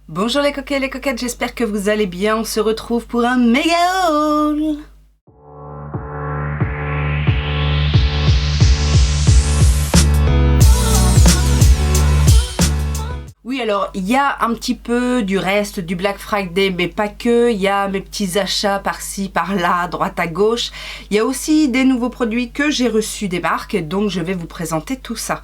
Bonjour les coquets et les coquettes, j'espère que vous allez bien. On se retrouve pour un méga haul. Oui, alors il y a un petit peu du reste du Black Friday, mais pas que. Il y a mes petits achats par-ci, par-là, à droite, à gauche. Il y a aussi des nouveaux produits que j'ai reçus des marques, donc je vais vous présenter tout ça.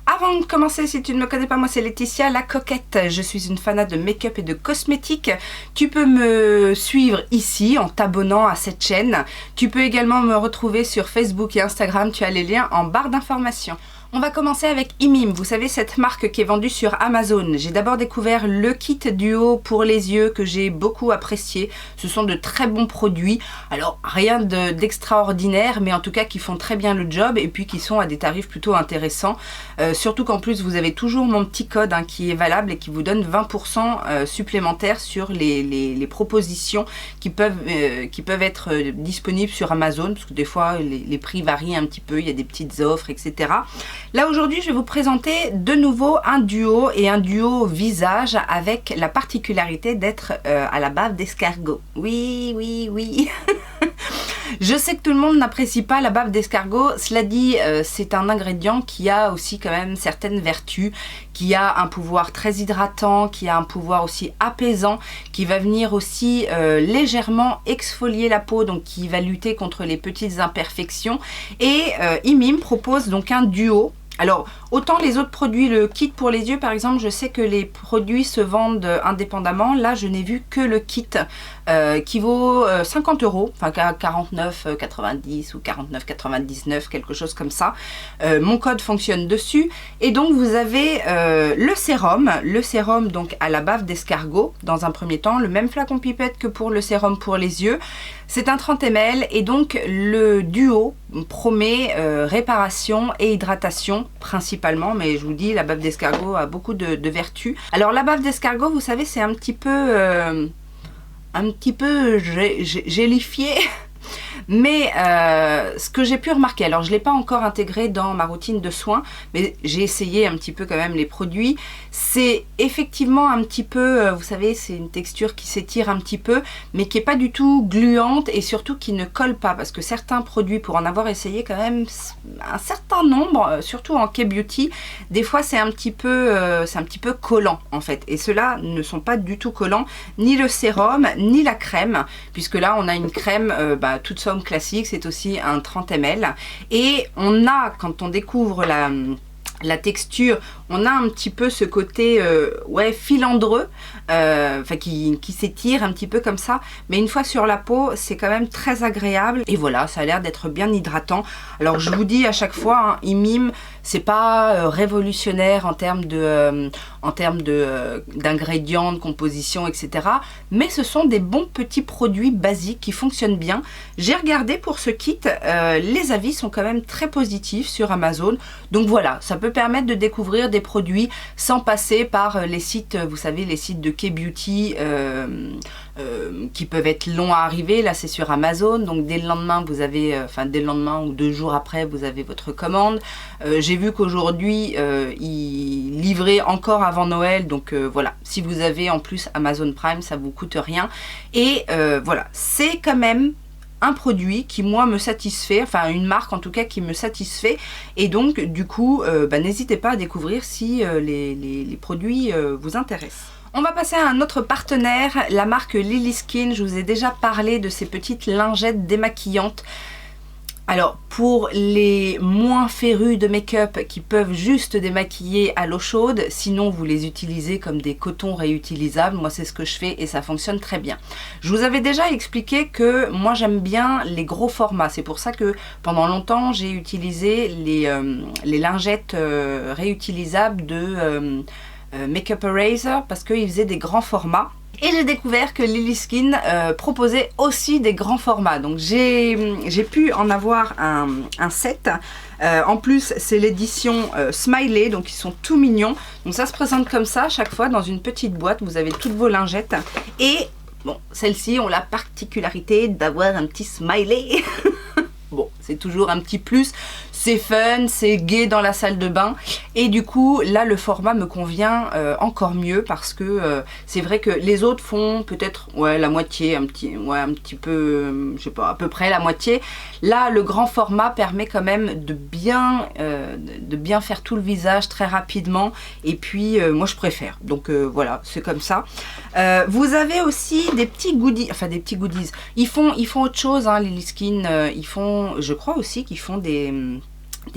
Avant de commencer, si tu ne me connais pas, moi c'est Laetitia, la coquette. Je suis une fanat de make-up et de cosmétiques. Tu peux me suivre ici en t'abonnant à cette chaîne. Tu peux également me retrouver sur Facebook et Instagram. Tu as les liens en barre d'informations. On va commencer avec Imim, vous savez cette marque qui est vendue sur Amazon. J'ai d'abord découvert le kit duo pour les yeux que j'ai beaucoup apprécié. Ce sont de très bons produits, alors rien d'extraordinaire, mais en tout cas qui font très bien le job et puis qui sont à des tarifs plutôt intéressants. Surtout qu'en plus vous avez toujours mon petit code qui est valable et qui vous donne 20% supplémentaires sur les propositions qui peuvent être disponibles sur Amazon, parce que des fois les prix varient un petit peu, il y a des petites offres, etc. Là aujourd'hui je vais vous présenter de nouveau un duo et un duo visage avec la particularité d'être à la bave d'escargot. Oui. Je sais que tout le monde n'apprécie pas la bave d'escargot, cela dit c'est un ingrédient qui a aussi quand même certaines vertus, qui a un pouvoir très hydratant, qui a un pouvoir aussi apaisant, qui va venir aussi légèrement exfolier la peau, donc qui va lutter contre les petites imperfections. Et Imim propose donc un duo. Alors, autant les autres produits, le kit pour les yeux par exemple, je sais que les produits se vendent indépendamment. Là, je n'ai vu que le kit qui vaut 50 €, enfin 49,90 ou 49,99, quelque chose comme ça. Mon code fonctionne dessus. Et donc, vous avez le sérum donc à la bave d'escargot dans un premier temps, le même flacon pipette que pour le sérum pour les yeux. C'est un 30 ml et donc le duo promet réparation et hydratation principalement, mais je vous dis la bave d'escargot a beaucoup de vertus. Alors la bave d'escargot, vous savez, c'est un petit peu gélifié. Mais ce que j'ai pu remarquer, alors je ne l'ai pas encore intégré dans ma routine de soins, mais j'ai essayé un petit peu quand même les produits, c'est effectivement un petit peu, vous savez, c'est une texture qui s'étire un petit peu, mais qui n'est pas du tout gluante et surtout qui ne colle pas, parce que certains produits, pour en avoir essayé quand même un certain nombre, surtout en K-Beauty, des fois c'est un petit peu collant en fait, et ceux-là ne sont pas du tout collants, ni le sérum, ni la crème, puisque là on a une crème toute somme classique, c'est aussi un 30 ml et on a, quand on découvre la texture, on a un petit peu ce côté filandreux, qui s'étire un petit peu comme ça, mais une fois sur la peau c'est quand même très agréable et voilà, ça a l'air d'être bien hydratant. Alors je vous dis à chaque fois, Imim, c'est pas révolutionnaire en termes d'ingrédients, de composition, etc. Mais ce sont des bons petits produits basiques qui fonctionnent bien. J'ai regardé pour ce kit, les avis sont quand même très positifs sur Amazon. Donc voilà, ça peut permettre de découvrir des produits sans passer par les sites, vous savez, les sites de K-Beauty qui peuvent être longs à arriver. Là c'est sur Amazon, donc dès le lendemain vous avez, dès le lendemain ou 2 jours après vous avez votre commande. J'ai vu qu'aujourd'hui ils livraient encore avant Noël, donc voilà, si vous avez en plus Amazon Prime, ça vous coûte rien. Et voilà, c'est quand même un produit qui moi me satisfait, enfin une marque en tout cas qui me satisfait, et donc du coup n'hésitez pas à découvrir si les produits vous intéressent. On va passer à un autre partenaire, la marque Lily Skin. Je vous ai déjà parlé de ces petites lingettes démaquillantes. Alors pour les moins férus de make-up qui peuvent juste démaquiller à l'eau chaude, sinon vous les utilisez comme des cotons réutilisables. Moi c'est ce que je fais et ça fonctionne très bien. Je vous avais déjà expliqué que moi j'aime bien les gros formats, c'est pour ça que pendant longtemps j'ai utilisé les lingettes réutilisables de Make-up Eraser, parce qu'ils faisaient des grands formats. Et j'ai découvert que Lily Skin proposait aussi des grands formats. Donc j'ai pu en avoir un set. En plus c'est l'édition Smiley, donc ils sont tout mignons. Donc ça se présente comme ça chaque fois dans une petite boîte. Vous avez toutes vos lingettes. Et bon, celles-ci ont la particularité d'avoir un petit smiley. Bon, c'est toujours un petit plus. c'est fun, c'est gai dans la salle de bain. Et du coup, là, le format me convient encore mieux parce que c'est vrai que les autres font peut-être la moitié, un petit peu, je sais pas, à peu près la moitié. Là, le grand format permet quand même de bien faire tout le visage très rapidement. Et puis, moi, je préfère. Donc, voilà, c'est comme ça. Vous avez aussi des petits goodies, enfin des petits goodies. Ils font autre chose, hein, Lily Skin. Ils font, je crois aussi qu'ils font des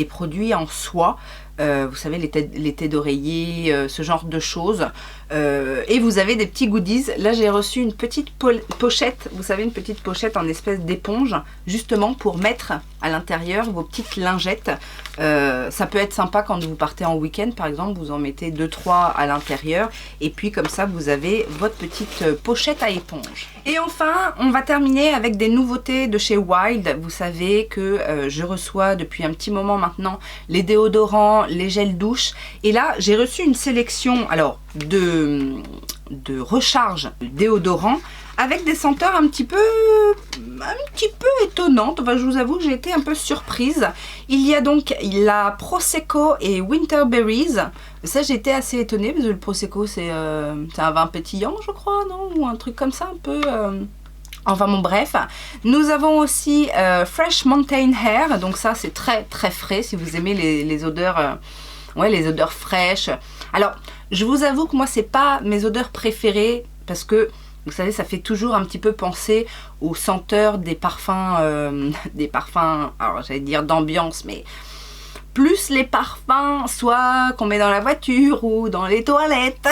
produits en soie. Vous savez, les têtes d'oreiller, ce genre de choses. Et vous avez des petits goodies. Là, j'ai reçu une petite pochette, vous savez, une petite pochette en espèce d'éponge, justement pour mettre à l'intérieur vos petites lingettes. Ça peut être sympa quand vous partez en week-end, par exemple, vous en mettez 2-3 à l'intérieur. Et puis, comme ça, vous avez votre petite pochette à éponge. Et enfin, on va terminer avec des nouveautés de chez Wild. Vous savez que je reçois depuis un petit moment maintenant les déodorants, les gels douche. Et là, j'ai reçu une sélection de recharge de déodorants avec des senteurs un petit peu étonnantes. Enfin, je vous avoue que j'ai été un peu surprise. Il y a donc la Prosecco et Winterberries. Ça, j'ai été assez étonnée parce que le Prosecco, c'est un vin pétillant, je crois, non? Ou un truc comme ça, un peu... Enfin bon, bref. Nous avons aussi Fresh Mountain Air. Donc ça, c'est très très frais si vous aimez les odeurs, les odeurs fraîches. Alors, je vous avoue que moi, c'est pas mes odeurs préférées parce que, vous savez, ça fait toujours un petit peu penser aux senteurs des parfums, alors j'allais dire d'ambiance, mais plus les parfums, soit qu'on met dans la voiture ou dans les toilettes.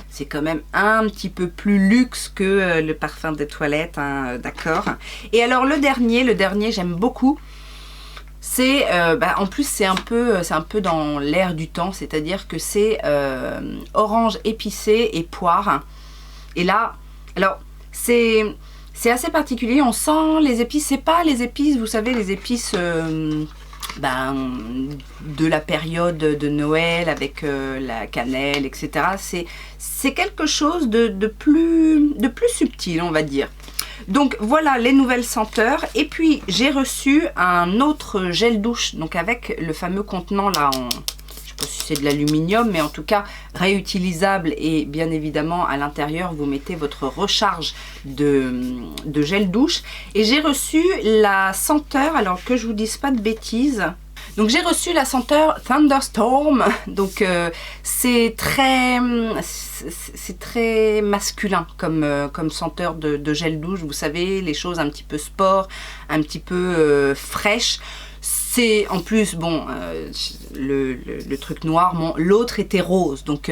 C'est quand même un petit peu plus luxe que le parfum des toilettes, hein, d'accord. Et alors le dernier j'aime beaucoup. C'est, en plus c'est un peu dans l'air du temps, c'est-à-dire que c'est orange épicé et poire. Et là, alors c'est assez particulier, on sent les épices, c'est pas les épices, vous savez, les épices de la période de Noël avec la cannelle, etc. C'est quelque chose de plus subtil, on va dire. Donc voilà les nouvelles senteurs. Et puis j'ai reçu un autre gel douche, donc avec le fameux contenant là en... je sais pas si c'est de l'aluminium, mais en tout cas réutilisable, et bien évidemment à l'intérieur vous mettez votre recharge de gel douche. Et j'ai reçu la senteur, alors que je vous dise pas de bêtises, donc j'ai reçu la senteur Thunderstorm. Donc c'est très masculin comme senteur de gel douche, vous savez, les choses un petit peu sport, un petit peu fraîches. C'est en plus, bon, le truc noir, bon, l'autre était rose, donc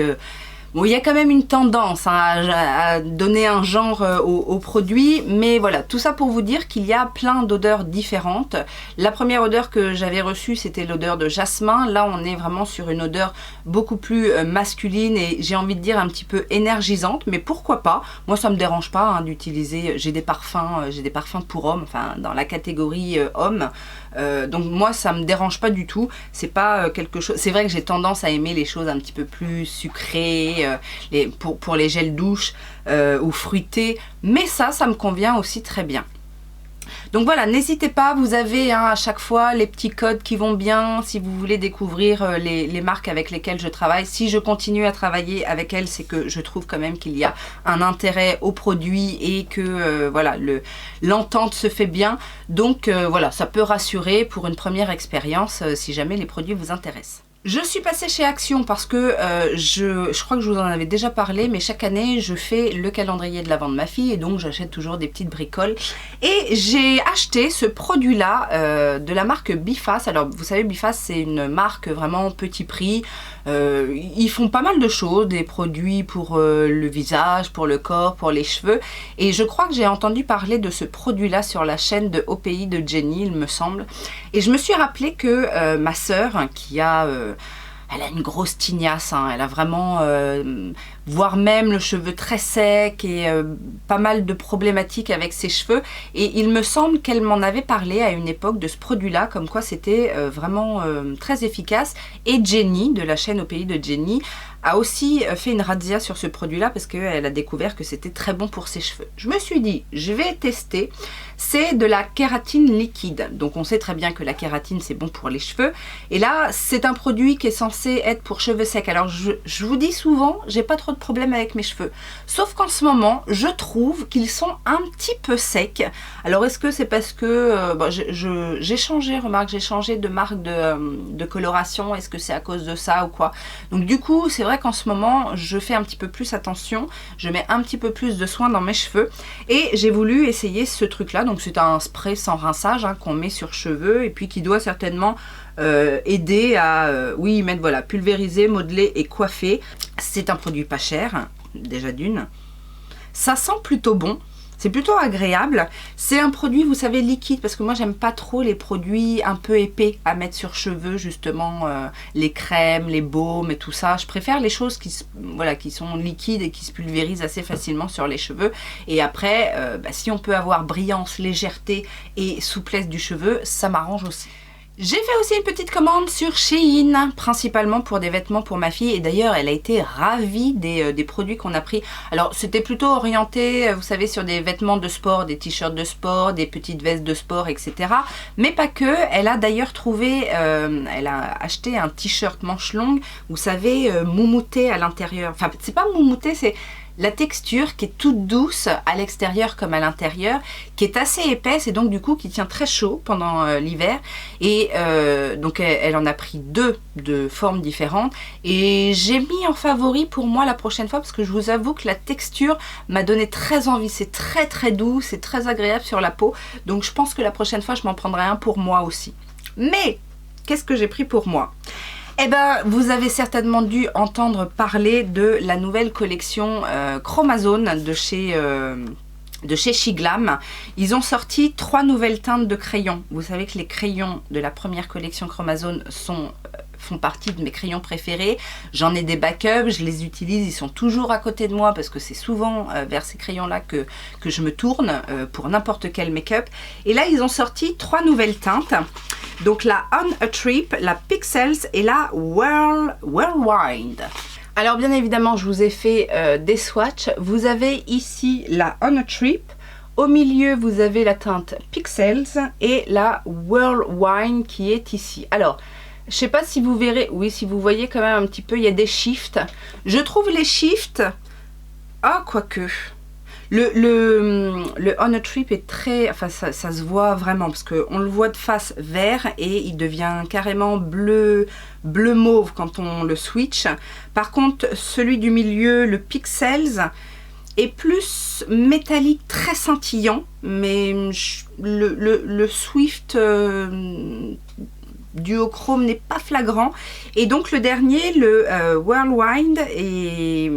bon, il y a quand même une tendance, hein, à donner un genre au produit, mais voilà, tout ça pour vous dire qu'il y a plein d'odeurs différentes. La première odeur que j'avais reçue, c'était l'odeur de jasmin. Là, on est vraiment sur une odeur beaucoup plus masculine et j'ai envie de dire un petit peu énergisante, mais pourquoi pas? Moi, ça me dérange pas, hein, d'utiliser, j'ai des parfums pour hommes, enfin dans la catégorie homme. Donc moi ça me dérange pas du tout, c'est pas quelque chose, c'est vrai que j'ai tendance à aimer les choses un petit peu plus sucrées, pour les gels douche ou fruités, mais ça me convient aussi très bien. Donc voilà, n'hésitez pas, vous avez à chaque fois les petits codes qui vont bien si vous voulez découvrir les marques avec lesquelles je travaille. Si je continue à travailler avec elles, c'est que je trouve quand même qu'il y a un intérêt au produit et que voilà, l'entente se fait bien. Donc voilà, ça peut rassurer pour une première expérience si jamais les produits vous intéressent. Je suis passée chez Action parce que je crois que je vous en avais déjà parlé, mais chaque année je fais le calendrier de l'avant de ma fille et donc j'achète toujours des petites bricoles. Et j'ai acheté ce produit là de la marque Biface. Alors vous savez, Biface c'est une marque vraiment petit prix. Ils font pas mal de choses, des produits pour le visage, pour le corps, pour les cheveux. Et je crois que j'ai entendu parler de ce produit là sur la chaîne de Au Pays de Jenny, il me semble. Et je me suis rappelé que ma sœur, qui a... elle a une grosse tignasse, hein, elle a vraiment voire même le cheveu très sec et pas mal de problématiques avec ses cheveux. Et il me semble qu'elle m'en avait parlé à une époque de ce produit-là, comme quoi c'était vraiment très efficace. Et Jenny, de la chaîne Au Pays de Jenny, a aussi fait une razzia sur ce produit-là parce qu'elle a découvert que c'était très bon pour ses cheveux. Je me suis dit, je vais tester. C'est de la kératine liquide. Donc on sait très bien que la kératine, c'est bon pour les cheveux. Et là, c'est un produit qui est censé être pour cheveux secs. Alors je vous dis souvent, j'ai pas trop de problème avec mes cheveux. Sauf qu'en ce moment, je trouve qu'ils sont un petit peu secs. Alors est-ce que c'est parce que bon, j'ai changé, remarque, j'ai changé de marque de coloration. Est-ce que c'est à cause de ça ou quoi? Donc du coup, c'est vrai qu'en ce moment, je fais un petit peu plus attention. Je mets un petit peu plus de soin dans mes cheveux. Et j'ai voulu essayer ce truc-là. Donc c'est un spray sans rinçage hein, qu'on met sur cheveux et puis qui doit certainement aider à oui, mettre voilà, pulvériser, modeler et coiffer. C'est un produit pas cher, déjà d'une. Ça sent plutôt bon. C'est plutôt agréable. C'est un produit, vous savez, liquide, parce que moi, j'aime pas trop les produits un peu épais à mettre sur cheveux, justement, les crèmes, les baumes et tout ça. Je préfère les choses qui, voilà, qui sont liquides et qui se pulvérisent assez facilement sur les cheveux. Et après, si on peut avoir brillance, légèreté et souplesse du cheveu, ça m'arrange aussi. J'ai fait aussi une petite commande sur Shein, principalement pour des vêtements pour ma fille. Et d'ailleurs, elle a été ravie des produits qu'on a pris. Alors, c'était plutôt orienté, vous savez, sur des vêtements de sport, des t-shirts de sport, des petites vestes de sport, etc. Mais pas que. Elle a d'ailleurs trouvé, elle a acheté un t-shirt manche longue, vous savez, moumouté à l'intérieur. Enfin, c'est pas moumouté, c'est la texture qui est toute douce à l'extérieur comme à l'intérieur, qui est assez épaisse et donc du coup qui tient très chaud pendant l'hiver. Et donc elle en a pris deux de formes différentes et j'ai mis en favori pour moi la prochaine fois parce que je vous avoue que la texture m'a donné très envie. C'est très très doux, c'est très agréable sur la peau. Donc je pense que la prochaine fois je m'en prendrai un pour moi aussi. Mais qu'est-ce que j'ai pris pour moi ? Eh ben, vous avez certainement dû entendre parler de la nouvelle collection Chromazone de chez Shiglam. Ils ont sorti 3 nouvelles teintes de crayons. Vous savez que les crayons de la première collection Chromazone font partie de mes crayons préférés. J'en ai des backups, je les utilise, ils sont toujours à côté de moi parce que c'est souvent vers ces crayons-là que je me tourne pour n'importe quel make-up. Et là, ils ont sorti 3 nouvelles teintes. Donc la On a Trip, la Pixels et la Whirlwind. Alors bien évidemment, je vous ai fait des swatchs. Vous avez ici la On a Trip. Au milieu, vous avez la teinte Pixels et la Whirlwind qui est ici. Alors, je ne sais pas si vous verrez, oui, si vous voyez quand même un petit peu, il y a des shifts. Je trouve les shifts, quoique. Le On a Trip est très, enfin ça se voit vraiment parce qu'on le voit de face vert et il devient carrément bleu mauve quand on le switch. Par contre, celui du milieu, le Pixels, est plus métallique, très scintillant, mais le Swift duochrome n'est pas flagrant. Et donc le dernier, le Whirlwind, est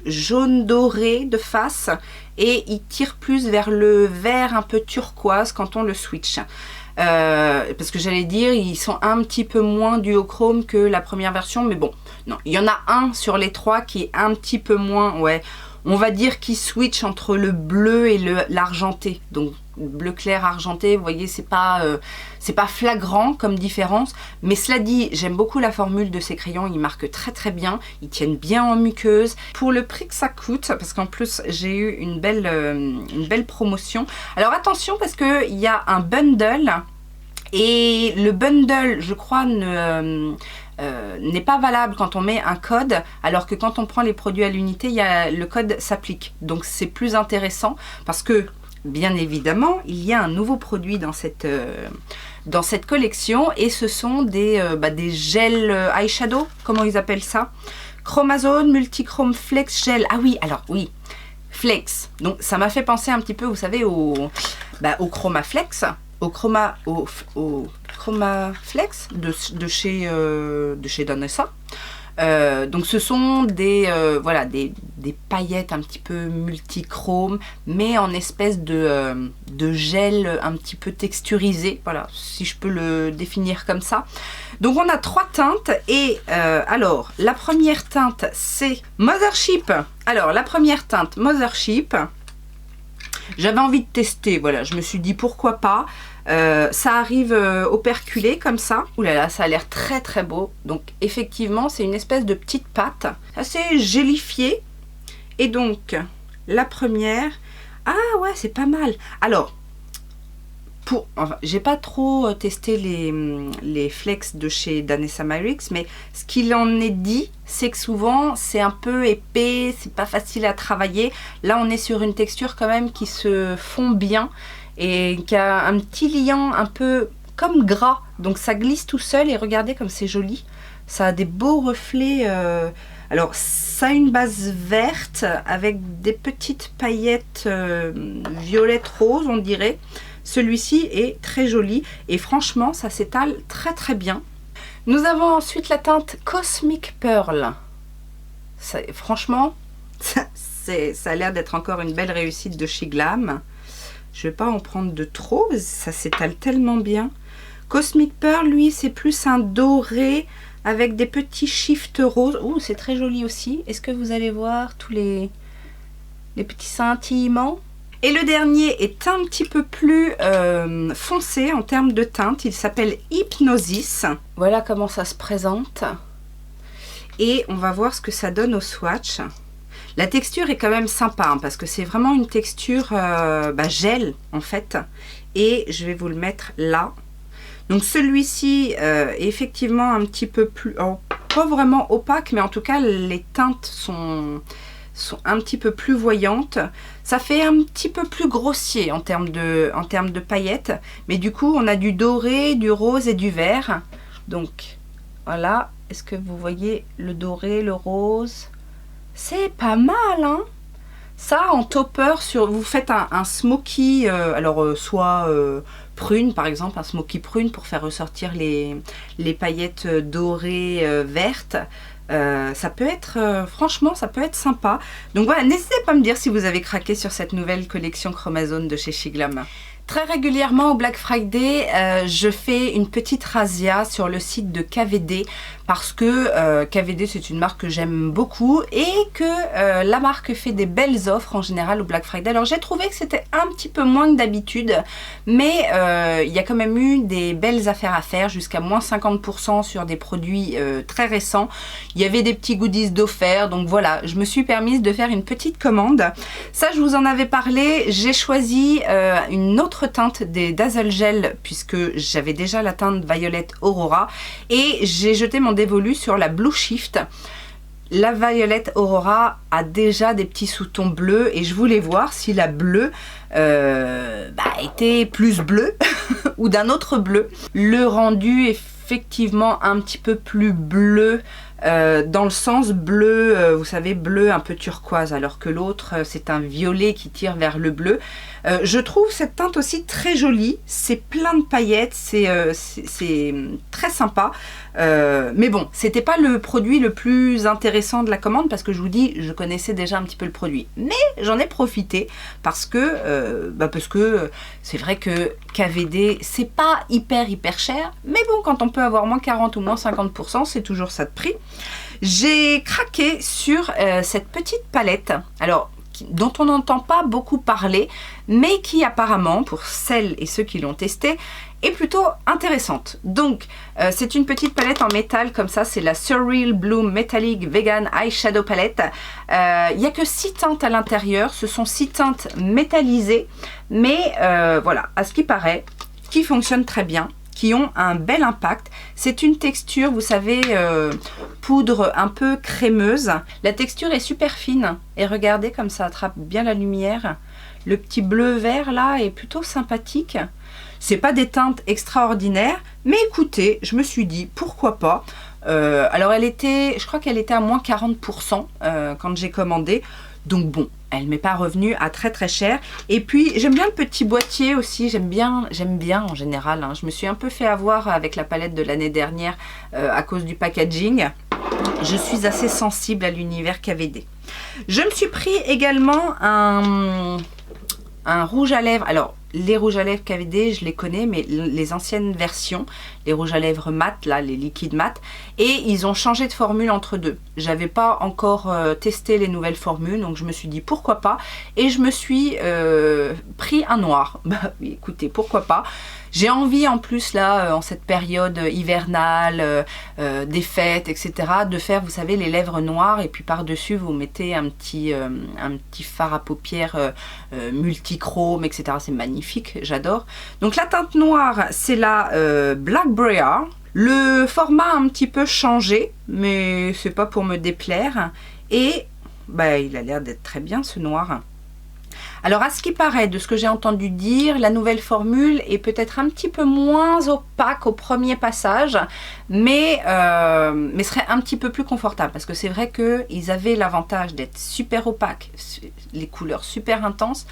jaune doré de face et il tire plus vers le vert un peu turquoise quand on le switch. Parce que j'allais dire, ils sont un petit peu moins duochrome que la première version, mais bon, non, il y en a un sur les 3 qui est un petit peu moins, ouais, on va dire qui switch entre le bleu et l'argenté. Donc bleu clair argenté, vous voyez, c'est pas flagrant comme différence, mais cela dit, j'aime beaucoup la formule de ces crayons, ils marquent très très bien, ils tiennent bien en muqueuse. Pour le prix que ça coûte, parce qu'en plus j'ai eu une belle promotion. Alors attention parce que il y a un bundle et le bundle, je crois, n'est pas valable quand on met un code, alors que quand on prend les produits à l'unité, le code s'applique. Donc c'est plus intéressant parce que bien évidemment, il y a un nouveau produit dans cette collection et ce sont des gels eyeshadow, comment ils appellent ça, Chromazone Multichrome Flex Gel. Ah oui, alors oui, Flex. Donc ça m'a fait penser un petit peu, vous savez, au Chromaflex, au Chromaflex de chez Danessa. Donc ce sont des, voilà, des paillettes un petit peu multichrome, mais en espèce de gel un petit peu texturisé, voilà, si je peux le définir comme ça. Donc on a 3 teintes et alors la première teinte c'est Mothership. Alors la première teinte Mothership, j'avais envie de tester, voilà, je me suis dit pourquoi pas. Ça arrive operculé comme ça. Ouh là là, ça a l'air très très beau. Donc effectivement, c'est une espèce de petite pâte assez gélifiée. Et donc, la première... Ah ouais, c'est pas mal. Alors, enfin, j'ai pas trop testé les flex de chez Danessa Myricks, mais ce qu'il en est dit, c'est que souvent, c'est un peu épais, c'est pas facile à travailler. Là, on est sur une texture quand même qui se fond bien et qui a un petit liant un peu comme gras, donc ça glisse tout seul et regardez comme c'est joli, ça a des beaux reflets. Alors ça a une base verte avec des petites paillettes violettes roses on dirait. Celui-ci est très joli et franchement ça s'étale très très bien. Nous avons ensuite la teinte Cosmic Pearl. Franchement ça a l'air d'être encore une belle réussite de chez Glam. Je ne vais pas en prendre de trop, ça s'étale tellement bien. Cosmic Pearl, lui, c'est plus un doré avec des petits shifts roses. Ouh, c'est très joli aussi. Est-ce que vous allez voir tous les petits scintillements? Et le dernier est un petit peu plus foncé en termes de teinte. Il s'appelle Hypnosis. Voilà comment ça se présente. Et on va voir ce que ça donne au swatch. La texture est quand même sympa hein, parce que c'est vraiment une texture gel en fait. Et je vais vous le mettre là. Donc celui-ci est effectivement un petit peu plus, pas vraiment opaque, mais en tout cas les teintes sont un petit peu plus voyantes. Ça fait un petit peu plus grossier en termes de paillettes. Mais du coup on a du doré, du rose et du vert. Donc voilà, est-ce que vous voyez le doré, le rose? C'est pas mal, hein. Ça, en topper, vous faites un smoky, soit prune, par exemple, un smoky prune pour faire ressortir les paillettes dorées vertes. Ça peut être, franchement, ça peut être sympa. Donc voilà, n'hésitez pas à me dire si vous avez craqué sur cette nouvelle collection Chromazone de chez Shiglam. Très régulièrement au Black Friday, je fais une petite razzia sur le site de KVD parce que KVD c'est une marque que j'aime beaucoup et que la marque fait des belles offres en général au Black Friday. Alors j'ai trouvé que c'était un petit peu moins que d'habitude, mais il y a quand même eu des belles affaires à faire, jusqu'à moins 50% sur des produits très récents. Il y avait des petits goodies d'offert, donc voilà, je me suis permise de faire une petite commande. Ça, je vous en avais parlé, j'ai choisi une autre teinte des Dazzle Gel puisque j'avais déjà la teinte Violet Aurora et j'ai jeté mon dévolu sur la Blue Shift. La Violet Aurora a déjà des petits sous-tons bleus et je voulais voir si la bleue était plus bleue ou d'un autre bleu. Le rendu est effectivement un petit peu plus bleu dans le sens bleu, vous savez, bleu un peu turquoise, alors que l'autre c'est un violet qui tire vers le bleu. Je trouve cette teinte aussi très jolie, c'est plein de paillettes, c'est très sympa, mais bon, c'était pas le produit le plus intéressant de la commande parce que je vous dis, je connaissais déjà un petit peu le produit, mais j'en ai profité parce que c'est vrai que KVD c'est pas hyper cher, mais bon, quand on peut avoir moins 40 ou moins 50%, c'est toujours ça de prix. J'ai craqué sur cette petite palette, alors dont on n'entend pas beaucoup parler, mais qui apparemment, pour celles et ceux qui l'ont testé, est plutôt intéressante. Donc c'est une petite palette en métal comme ça, c'est la Surreal Bloom Metallic Vegan Eyeshadow Palette. Il n'y a que 6 teintes à l'intérieur, ce sont 6 teintes métallisées, mais voilà, à ce qui paraît, qui fonctionnent très bien, qui ont un bel impact. C'est une texture, vous savez, poudre un peu crémeuse. La texture est super fine et regardez comme ça attrape bien la lumière. Le petit bleu vert là est plutôt sympathique. C'est pas des teintes extraordinaires, mais écoutez, je me suis dit pourquoi pas. Alors elle était, je crois qu'elle était à moins 40% quand j'ai commandé. Donc bon, elle m'est pas revenue à très cher. Et puis j'aime bien le petit boîtier aussi, j'aime bien en général, hein. Je me suis un peu fait avoir avec la palette de l'année dernière à cause du packaging. je suis assez sensible à l'univers KVD. Je me suis pris également un rouge à lèvres. Alors, les rouges à lèvres KVD, je les connais, mais les anciennes versions, les rouges à lèvres mat, là, les liquides mat, et ils ont changé de formule entre deux. J'avais pas encore testé les nouvelles formules, donc je me suis dit pourquoi pas, et je me suis pris un noir. Bah oui, écoutez, pourquoi pas. J'ai envie en plus là, en cette période hivernale, des fêtes, etc., de faire, vous savez, les lèvres noires et puis par-dessus vous mettez un petit fard à paupières multichrome, etc. C'est magnifique, j'adore. Donc la teinte noire, c'est la Black Briar. Le format a un petit peu changé, mais c'est pas pour me déplaire. Et bah, il a l'air d'être très bien ce noir. Alors à ce qui paraît, de ce que j'ai entendu dire, la nouvelle formule est peut-être un petit peu moins opaque au premier passage, mais serait un petit peu plus confortable, parce que c'est vrai qu'ils avaient l'avantage d'être super opaques, les couleurs super intenses,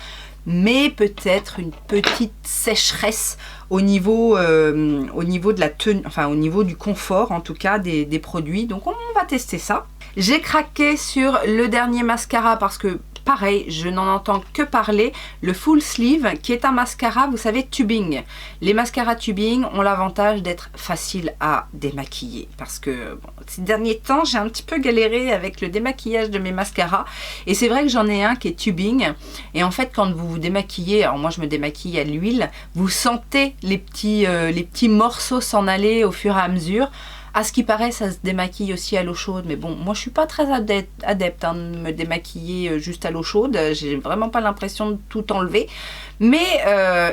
mais peut-être une petite sécheresse au niveau de la tenue, enfin au niveau du confort en tout cas des produits. Donc on va tester ça. J'ai craqué sur le dernier mascara parce que pareil, je n'en entends que parler, le Full Sleeve, qui est un mascara, vous savez, tubing. Les mascaras tubing ont l'avantage d'être faciles à démaquiller, parce que bon, ces derniers temps, j'ai un petit peu galéré avec le démaquillage de mes mascaras, et c'est vrai que j'en ai un qui est tubing, et en fait, quand vous vous démaquillez, alors moi je me démaquille à l'huile, vous sentez les petits morceaux s'en aller au fur et à mesure. À ce qui paraît, ça se démaquille aussi à l'eau chaude, mais bon, moi je suis pas très adepte hein, de me démaquiller juste à l'eau chaude, j'ai vraiment pas l'impression de tout enlever. Mais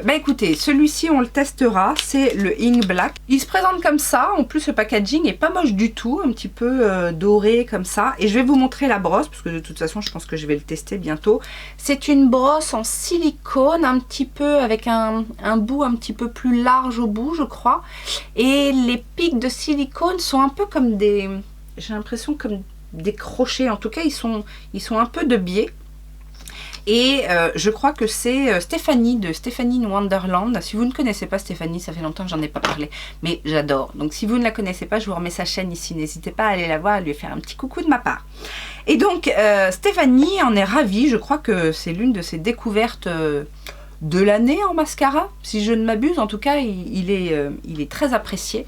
bah écoutez, celui-ci on le testera, c'est le Ink Black. Il se présente comme ça, en plus le packaging est pas moche du tout, un petit peu doré comme ça. Et je vais vous montrer la brosse, parce que de toute façon je pense que je vais le tester bientôt. C'est une brosse en silicone, un petit peu avec un bout un petit peu plus large au bout je crois. Et les pics de silicone sont un peu comme des, j'ai l'impression comme des crochets, en tout cas ils sont un peu de biais. Et je crois que c'est Stéphanie de Stéphanie Wonderland. Si vous ne connaissez pas Stéphanie, ça fait longtemps que j'en ai pas parlé, mais j'adore. Donc si vous ne la connaissez pas, je vous remets sa chaîne ici. N'hésitez pas à aller la voir, à lui faire un petit coucou de ma part. Et donc Stéphanie en est ravie. Je crois que c'est l'une de ses découvertes de l'année en mascara, si je ne m'abuse. En tout cas, il est très apprécié.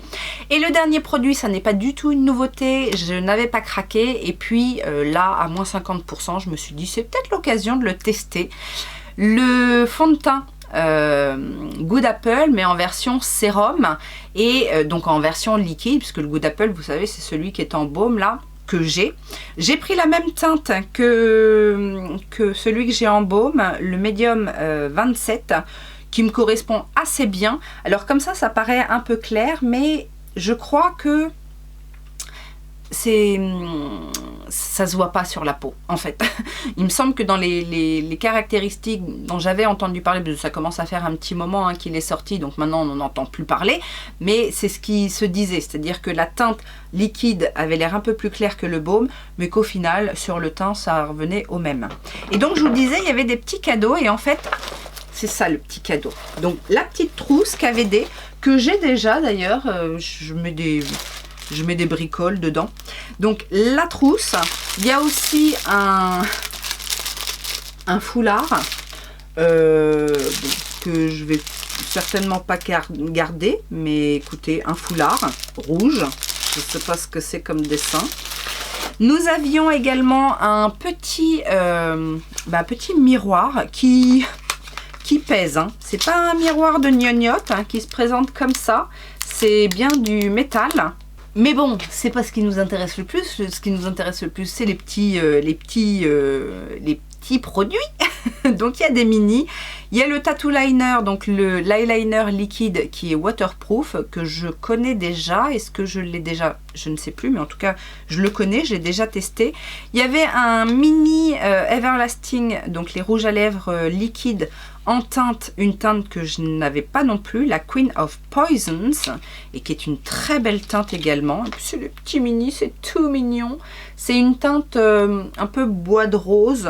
Et le dernier produit, ça n'est pas du tout une nouveauté, je n'avais pas craqué, et puis là, à moins 50%, je me suis dit, c'est peut-être l'occasion de le tester. Le fond de teint Good Apple, mais en version sérum, et donc en version liquide, puisque le Good Apple, vous savez, c'est celui qui est en baume, là, que j'ai pris la même teinte que celui que j'ai en baume, le médium 27, qui me correspond assez bien. Alors comme ça paraît un peu clair, mais je crois que ça se voit pas sur la peau en fait. Il me semble que dans les caractéristiques dont j'avais entendu parler, parce que ça commence à faire un petit moment hein, qu'il est sorti, donc maintenant on n'en entend plus parler, mais c'est ce qui se disait, c'est-à-dire que la teinte liquide avait l'air un peu plus claire que le baume, mais qu'au final sur le teint ça revenait au même. Et donc je vous disais, il y avait des petits cadeaux, et en fait c'est ça le petit cadeau. Donc la petite trousse KVD que j'ai déjà d'ailleurs, je mets des bricoles dedans. Donc la trousse, il y a aussi un foulard que je vais certainement pas garder, mais écoutez, un foulard rouge, je sais pas ce que c'est comme dessin. Nous avions également un petit miroir qui pèse, hein. C'est pas un miroir de gnognotte hein, qui se présente comme ça, c'est bien du métal. Mais bon, c'est pas ce qui nous intéresse le plus. Ce qui nous intéresse le plus, c'est les petits produits. Donc il y a des mini. Il y a le Tattoo Liner, donc l'eyeliner liquide qui est waterproof, que je connais déjà. Est-ce que je l'ai déjà? Je ne sais plus, mais en tout cas, je le connais, j'ai déjà testé. Il y avait un mini Everlasting, donc les rouges à lèvres liquides en teinte, une teinte que je n'avais pas non plus, la Queen of Poisons, et qui est une très belle teinte également. Et puis c'est le petit mini, c'est tout mignon. C'est une teinte un peu bois de rose,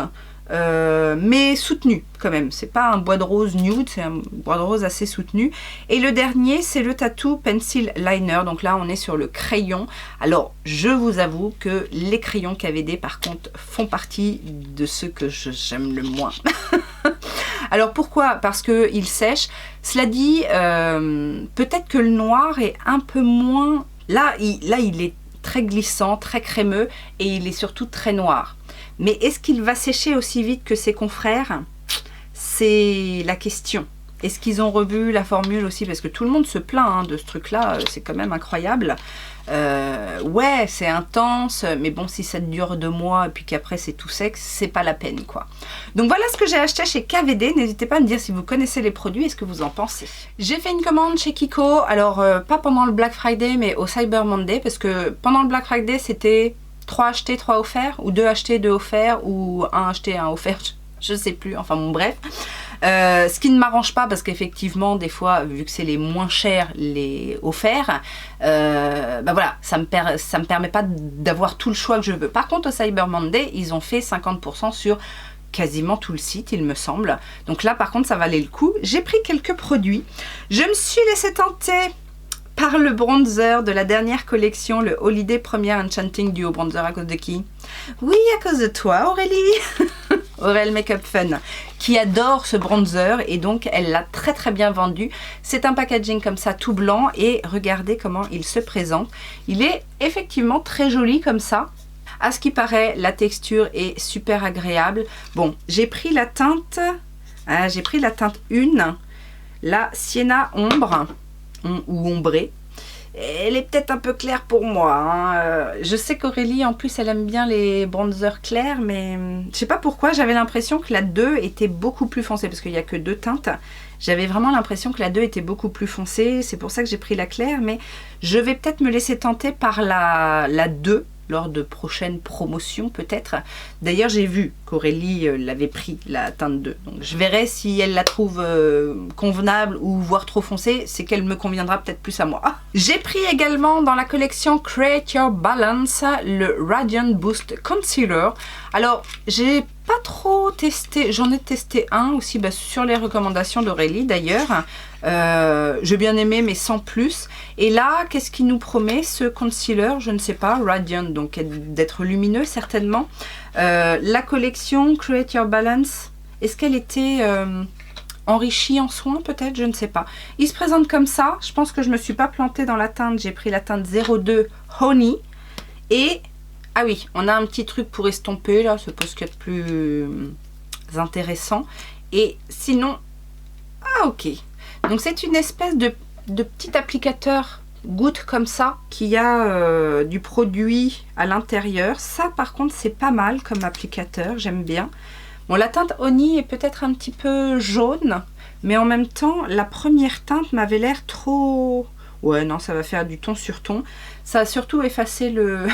mais soutenu quand même. C'est pas un bois de rose nude, c'est un bois de rose assez soutenu. Et le dernier, c'est le Tattoo Pencil Liner. Donc là, on est sur le crayon. Alors, je vous avoue que les crayons KVD, par contre, font partie de ceux que j'aime le moins. Alors pourquoi? Parce qu'ils sèchent. Cela dit, peut-être que le noir est un peu moins... Là, il est très glissant, très crémeux et il est surtout très noir. Mais est-ce qu'il va sécher aussi vite que ses confrères? C'est la question. Est-ce qu'ils ont revu la formule aussi? Parce que tout le monde se plaint hein, de ce truc-là, c'est quand même incroyable. Ouais, c'est intense, mais bon, si ça dure 2 mois et puis qu'après c'est tout sec, c'est pas la peine, quoi. Donc voilà ce que j'ai acheté chez KVD. N'hésitez pas à me dire si vous connaissez les produits et ce que vous en pensez. J'ai fait une commande chez Kiko, alors pas pendant le Black Friday, mais au Cyber Monday, parce que pendant le Black Friday, c'était 3 achetés, 3 offerts, ou 2 achetés, 2 offerts, ou 1 acheté, 1 offert, je sais plus, enfin bon bref. Ce qui ne m'arrange pas parce qu'effectivement des fois vu que c'est les moins chers les offerts, bah voilà, ça me permet pas d'avoir tout le choix que je veux. Par contre au Cyber Monday ils ont fait 50% sur quasiment tout le site il me semble, donc là par contre ça valait le coup. J'ai pris quelques produits, je me suis laissée tenter par le bronzer de la dernière collection, le Holiday Premier Enchanting Duo Bronzer. À cause de qui? Oui, à cause de toi Aurélie. Aurel Makeup Fun, qui adore ce bronzer et donc elle l'a très très bien vendu. C'est un packaging comme ça tout blanc et regardez comment il se présente. Il est effectivement très joli comme ça. À ce qui paraît, la texture est super agréable. Bon, j'ai pris la teinte, hein, j'ai pris la teinte 1, la Sienna Ombre ou ombrée. Elle est peut-être un peu claire pour moi. Hein. Je sais qu'Aurélie, en plus, elle aime bien les bronzers clairs, mais je sais pas pourquoi, j'avais l'impression que la 2 était beaucoup plus foncée, parce qu'il n'y a que 2 teintes. J'avais vraiment l'impression que la 2 était beaucoup plus foncée, c'est pour ça que j'ai pris la claire, mais je vais peut-être me laisser tenter par la 2, lors de prochaines promotions peut-être. D'ailleurs j'ai vu qu'Aurélie l'avait pris la teinte 2, donc je verrai si elle la trouve convenable ou voire trop foncée, c'est qu'elle me conviendra peut-être plus à moi. J'ai pris également dans la collection Create Your Balance le Radiant Boost Concealer. Alors j'ai pas trop testé, j'en ai testé un aussi bah, sur les recommandations d'Aurélie d'ailleurs. J'ai bien aimé mais sans plus. Et là qu'est-ce qu'il nous promet ce concealer? Je ne sais pas, Radiant, donc d'être lumineux certainement. La collection Create Your Balance, est-ce qu'elle était enrichie en soins peut-être? Je ne sais pas. Il se présente comme ça, je pense que je me suis pas plantée dans la teinte, j'ai pris la teinte 02 Honey. Et ah oui, on a un petit truc pour estomper là, c'est pas ce qu'il y a de plus intéressant. Et sinon, ah ok. Donc c'est une espèce de petit applicateur goutte comme ça qui a du produit à l'intérieur. Ça par contre c'est pas mal comme applicateur, j'aime bien. Bon, la teinte Honey est peut-être un petit peu jaune, mais en même temps la première teinte m'avait l'air trop... Ouais non, ça va faire du ton sur ton. Ça a surtout effacé le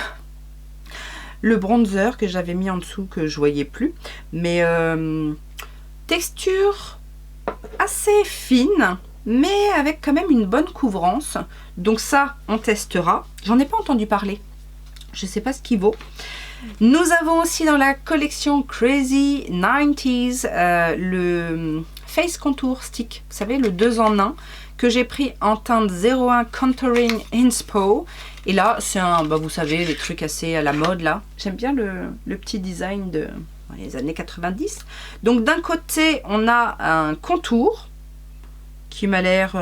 bronzer que j'avais mis en dessous que je voyais plus. Mais texture assez fine, mais avec quand même une bonne couvrance. Donc ça, on testera. J'en ai pas entendu parler. Je sais pas ce qu'il vaut. Nous avons aussi dans la collection Crazy 90s le Face Contour Stick. Vous savez, le 2 en 1 que j'ai pris en teinte 01 Contouring Inspo. Et là, c'est un, bah, vous savez, les trucs assez à la mode là. J'aime bien le petit design de les années 90. Donc d'un côté, on a un contour qui m'a l'air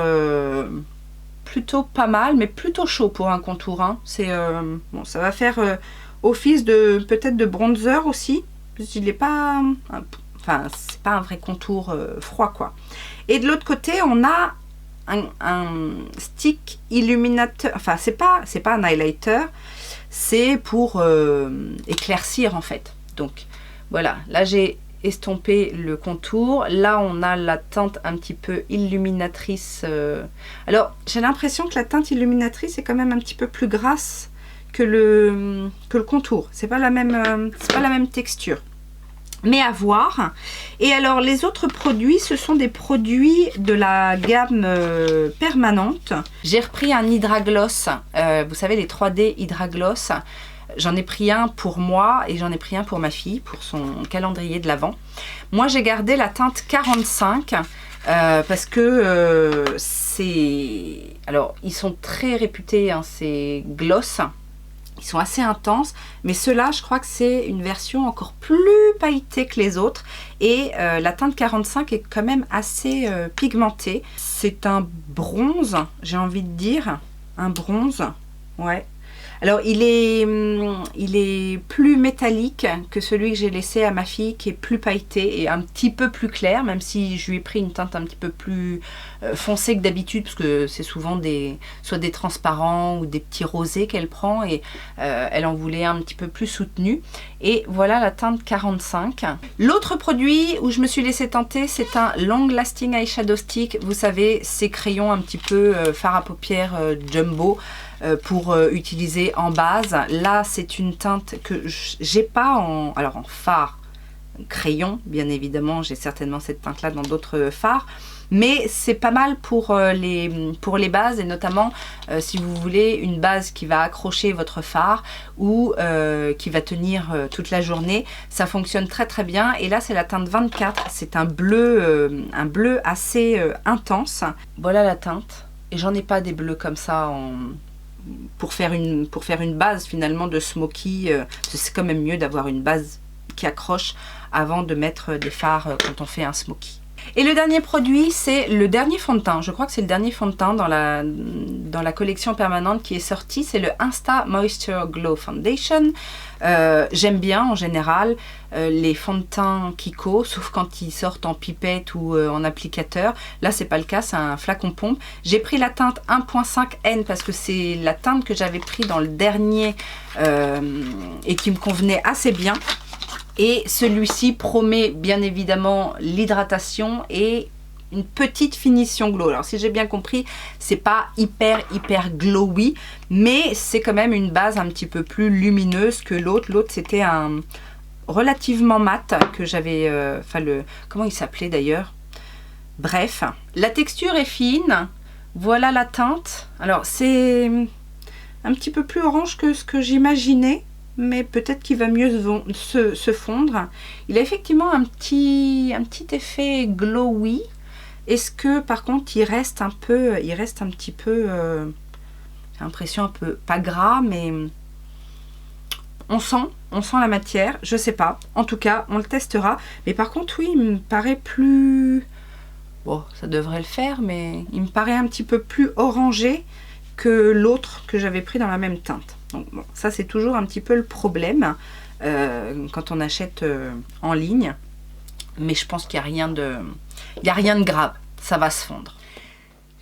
plutôt pas mal, mais plutôt chaud pour un contour. Hein. C'est bon, ça va faire office de peut-être de bronzer aussi. Il n'est pas, enfin, c'est pas un vrai contour froid quoi. Et de l'autre côté, on a un stick illuminateur. Enfin, c'est pas un highlighter, c'est pour éclaircir en fait. Donc voilà, là j'ai estompé le contour. Là on a la teinte un petit peu illuminatrice. Alors j'ai l'impression que la teinte illuminatrice est quand même un petit peu plus grasse que le contour. C'est pas la même texture. Mais à voir. Et alors les autres produits, ce sont des produits de la gamme permanente. J'ai repris un Hydra Gloss, vous savez les 3D Hydra Gloss. J'en ai pris un pour moi et j'en ai pris un pour ma fille, pour son calendrier de l'Avent. Moi, j'ai gardé la teinte 45 parce que c'est... Alors, ils sont très réputés, hein, c'est gloss. Ils sont assez intenses, mais ceux-là, je crois que c'est une version encore plus pailletée que les autres. Et la teinte 45 est quand même assez pigmentée. C'est un bronze, j'ai envie de dire. Un bronze, ouais. Alors, il est plus métallique que celui que j'ai laissé à ma fille, qui est plus pailleté et un petit peu plus clair, même si je lui ai pris une teinte un petit peu plus foncée que d'habitude, parce que c'est souvent soit des transparents ou des petits rosés qu'elle prend, et elle en voulait un petit peu plus soutenu. Et voilà la teinte 45. L'autre produit où je me suis laissé tenter, c'est un Long Lasting Eyeshadow Stick. Vous savez, ces crayons un petit peu fard à paupières jumbo, pour utiliser en base. Là, c'est une teinte que j'ai pas en fard crayon, bien évidemment. J'ai certainement cette teinte là dans d'autres fards, mais c'est pas mal pour les bases, et notamment si vous voulez une base qui va accrocher votre fard ou qui va tenir toute la journée. Ça fonctionne très très bien. Et là, c'est la teinte 24. C'est un bleu assez intense. Voilà la teinte. Et j'en ai pas des bleus comme ça pour faire une base finalement de smoky. C'est quand même mieux d'avoir une base qui accroche avant de mettre des fards quand on fait un smoky. Et le dernier produit, c'est le dernier fond de teint. Je crois que c'est le dernier fond de teint dans la collection permanente qui est sortie. C'est le Insta Moisture Glow Foundation. J'aime bien en général les fonds de teint Kiko, sauf quand ils sortent en pipette ou en applicateur. Là, c'est pas le cas, c'est un flacon pompe. J'ai pris la teinte 1.5N parce que c'est la teinte que j'avais pris dans le dernier et qui me convenait assez bien. Et celui-ci promet bien évidemment l'hydratation et une petite finition glow. Alors si j'ai bien compris, c'est pas hyper glowy, mais c'est quand même une base un petit peu plus lumineuse que l'autre. L'autre, c'était un relativement mat que j'avais... comment il s'appelait d'ailleurs? Bref, la texture est fine. Voilà la teinte. Alors c'est un petit peu plus orange que ce que j'imaginais, mais peut-être qu'il va mieux se fondre. Il a effectivement un petit effet glowy. Est-ce que par contre il reste un petit peu, j'ai l'impression un peu, pas gras, mais on sent la matière, je sais pas. En tout cas, on le testera. Mais par contre, oui, il me paraît plus... Bon, ça devrait le faire, mais il me paraît un petit peu plus orangé que l'autre que j'avais pris dans la même teinte. Donc bon, ça c'est toujours un petit peu le problème quand on achète en ligne, mais je pense qu'il n'y a rien de grave, ça va se fondre.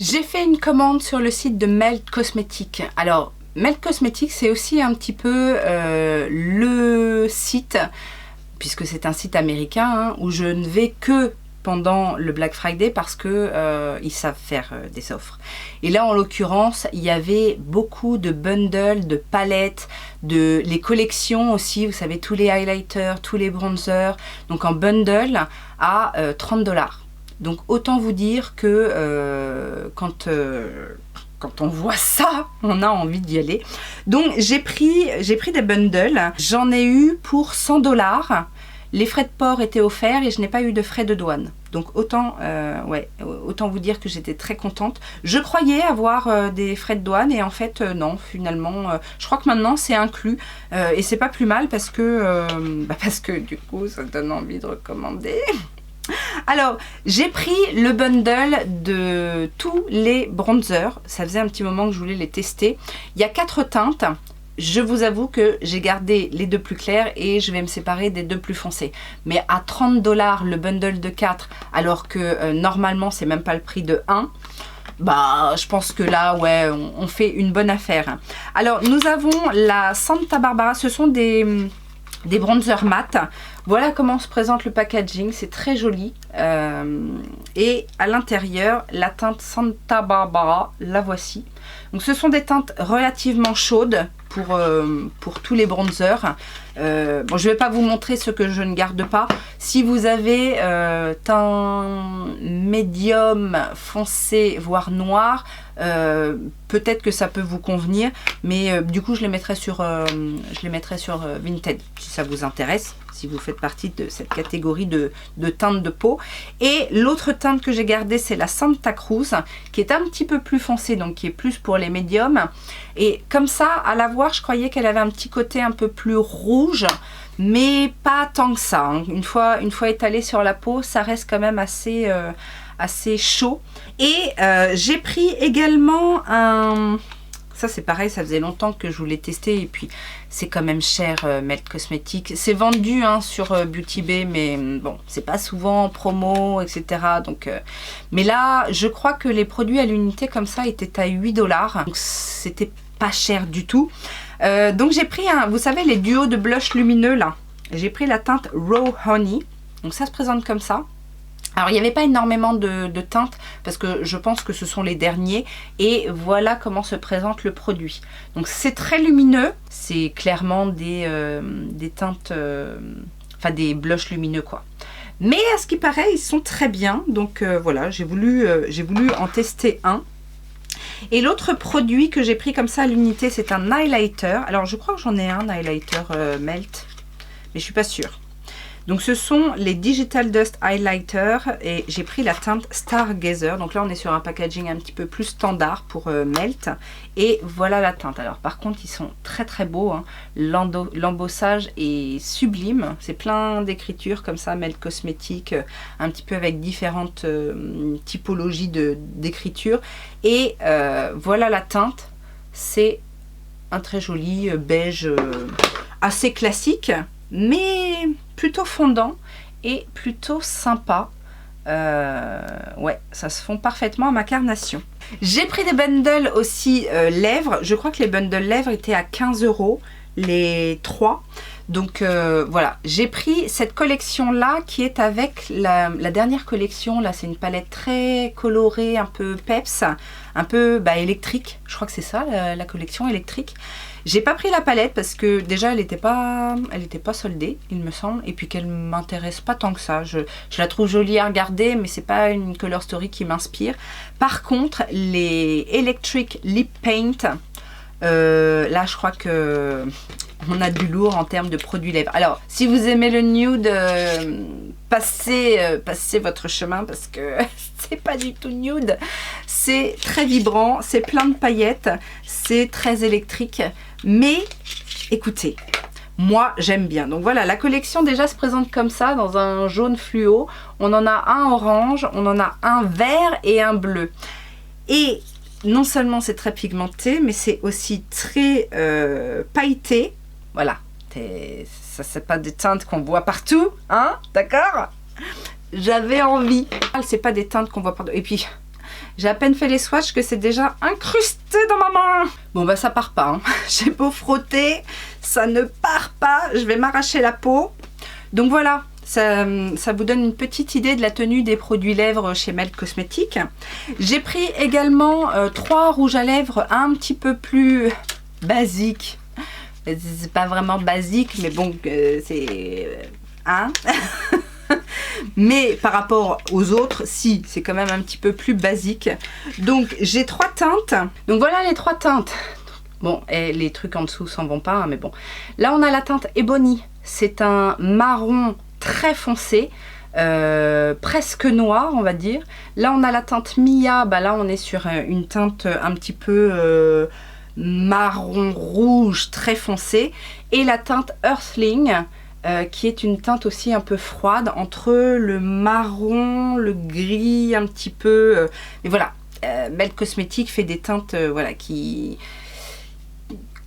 J'ai fait une commande sur le site de Melt Cosmetics. Alors Melt Cosmetics, c'est aussi un petit peu le site, puisque c'est un site américain, hein, où je ne vais que pendant le Black Friday parce que ils savent faire des offres. Et là en l'occurrence, il y avait beaucoup de bundles, de palettes, les collections aussi, vous savez, tous les highlighters, tous les bronzers, donc en bundle à 30 $. Donc autant vous dire que quand on voit ça, on a envie d'y aller. Donc j'ai pris des bundles, j'en ai eu pour 100 $. Les frais de port étaient offerts et je n'ai pas eu de frais de douane. Donc autant vous dire que j'étais très contente. Je croyais avoir des frais de douane et en fait non, finalement, je crois que maintenant c'est inclus. Et c'est pas plus mal parce que du coup ça donne envie de recommander. Alors, j'ai pris le bundle de tous les bronzers. Ça faisait un petit moment que je voulais les tester. Il y a 4 teintes. Je vous avoue que j'ai gardé les 2 plus clairs et je vais me séparer des 2 plus foncés. Mais à 30 $ le bundle de 4, alors que normalement c'est même pas le prix de 1, bah je pense que là ouais on fait une bonne affaire. Alors nous avons la Santa Barbara, ce sont des bronzers mat. Voilà comment se présente le packaging, c'est très joli. Et à l'intérieur, la teinte Santa Barbara, la voici. Donc ce sont des teintes relativement chaudes pour tous les bronzers. Bon, je ne vais pas vous montrer ce que je ne garde pas. Si vous avez teint médium, foncé, voire noir, Peut-être que ça peut vous convenir, mais du coup je les mettrai sur Vinted si ça vous intéresse, si vous faites partie de cette catégorie de teintes de peau. Et l'autre teinte que j'ai gardée, c'est la Santa Cruz, qui est un petit peu plus foncée, donc qui est plus pour les médiums. Et comme ça, à la voir, je croyais qu'elle avait un petit côté un peu plus rouge, mais pas tant que ça, hein. Une fois étalée sur la peau, ça reste quand même assez chaud. Et j'ai pris également un... Ça c'est pareil, ça faisait longtemps que je voulais tester, et puis c'est quand même cher, Melt Cosmetics. C'est vendu hein, sur Beauty Bay, mais bon, c'est pas souvent en promo, etc. Donc, mais là, je crois que les produits à l'unité comme ça étaient à 8 $. Donc c'était pas cher du tout. Donc j'ai pris vous savez les duos de blush lumineux là. J'ai pris la teinte Raw Honey. Donc ça se présente comme ça. Alors il n'y avait pas énormément de teintes parce que je pense que ce sont les derniers, et voilà comment se présente le produit. Donc c'est très lumineux, c'est clairement des teintes, enfin des blushs lumineux quoi. Mais à ce qui paraît ils sont très bien, donc voilà, j'ai voulu en tester un. Et l'autre produit que j'ai pris comme ça à l'unité, c'est un highlighter. Alors je crois que j'en ai un highlighter Melt, mais je suis pas sûre. Donc ce sont les Digital Dust Highlighter, et j'ai pris la teinte Stargazer. Donc là on est sur un packaging un petit peu plus standard pour Melt, et voilà la teinte. Alors par contre ils sont très très beaux, hein. L'embossage est sublime, c'est plein d'écritures comme ça, Melt Cosmetics, un petit peu avec différentes typologies d'écriture. Et voilà la teinte, c'est un très joli beige assez classique, mais plutôt fondant et plutôt sympa. Ouais, ça se fond parfaitement à ma carnation. J'ai pris des bundles aussi lèvres. Je crois que les bundles lèvres étaient à 15 € les 3. Donc voilà, j'ai pris cette collection là qui est avec la dernière collection. Là c'est une palette très colorée, un peu peps, un peu électrique. Je crois que c'est ça la collection électrique. J'ai pas pris la palette parce que déjà elle était pas soldée il me semble, et puis qu'elle m'intéresse pas tant que ça. Je la trouve jolie à regarder, mais c'est pas une color story qui m'inspire. Par contre les Electric Lip Paint, là je crois que on a du lourd en termes de produits lèvres. Alors si vous aimez le nude, passez votre chemin parce que c'est pas du tout nude. C'est très vibrant, c'est plein de paillettes, c'est très électrique, mais écoutez, moi j'aime bien. Donc voilà, la collection déjà se présente comme ça, dans un jaune fluo. On en a un orange, on en a un vert et un bleu. Et non seulement c'est très pigmenté, mais c'est aussi très pailleté. Voilà, ça c'est pas des teintes qu'on voit partout, hein, d'accord? J'avais envie. C'est pas des teintes qu'on voit partout. Et puis j'ai à peine fait les swatchs que c'est déjà incrusté dans ma main. Bon bah ça part pas, hein. J'ai beau frotter, ça ne part pas. Je vais m'arracher la peau. Donc voilà, ça vous donne une petite idée de la tenue des produits lèvres chez Melt Cosmetics. J'ai pris également 3 rouges à lèvres un petit peu plus basiques. C'est pas vraiment basique, mais bon, c'est... hein. Mais par rapport aux autres, si, c'est quand même un petit peu plus basique. Donc j'ai 3 teintes. Donc voilà les 3 teintes. Bon, et les trucs en dessous s'en vont pas, hein, mais bon. Là on a la teinte Ebony. C'est un marron très foncé, presque noir on va dire. Là on a la teinte Mia. Bah là on est sur une teinte un petit peu marron rouge très foncé. Et la teinte Earthling, qui est une teinte aussi un peu froide, entre le marron, le gris un petit peu. Mais voilà, Melt Cosmetics fait des teintes voilà,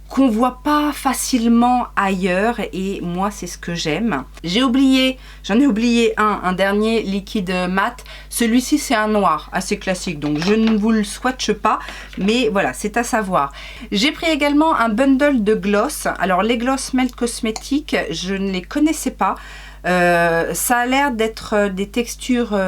qu'on voit pas facilement ailleurs, et moi c'est ce que j'aime. J'en ai oublié un dernier liquide mat. Celui-ci c'est un noir assez classique, donc je ne vous le swatche pas, mais voilà, c'est à savoir. J'ai pris également un bundle de gloss. Alors les gloss Melt Cosmetics, je ne les connaissais pas. Ça a l'air d'être des textures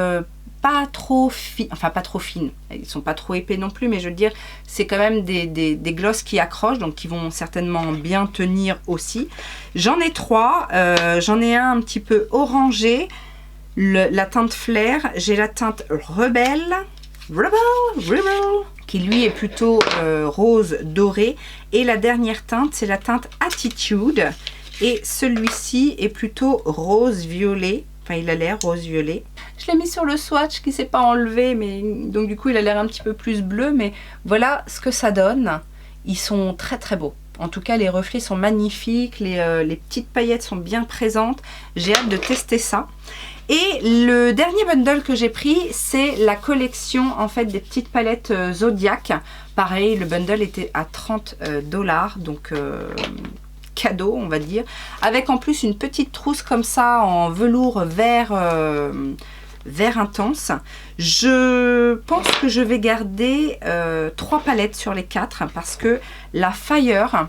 pas trop fines, enfin pas trop fines, ils sont pas trop épais non plus, mais je veux dire c'est quand même des gloss qui accrochent, donc qui vont certainement bien tenir aussi. J'en ai 3, j'en ai un petit peu orangé, la teinte Flair, j'ai la teinte Rebelle, qui lui est plutôt rose doré. Et la dernière teinte, c'est la teinte Attitude. Et celui-ci est plutôt rose violet. Enfin, il a l'air rose violet. Je l'ai mis sur le swatch qui ne s'est pas enlevé, mais donc du coup, il a l'air un petit peu plus bleu. Mais voilà ce que ça donne. Ils sont très très beaux. En tout cas, les reflets sont magnifiques. Les petites paillettes sont bien présentes. J'ai hâte de tester ça. Et le dernier bundle que j'ai pris, c'est la collection en fait des petites palettes Zodiac. Pareil, le bundle était à 30 $, donc cadeau on va dire. Avec en plus une petite trousse comme ça en velours vert, vert intense. Je pense que je vais garder 3 palettes sur les 4 parce que la Fire,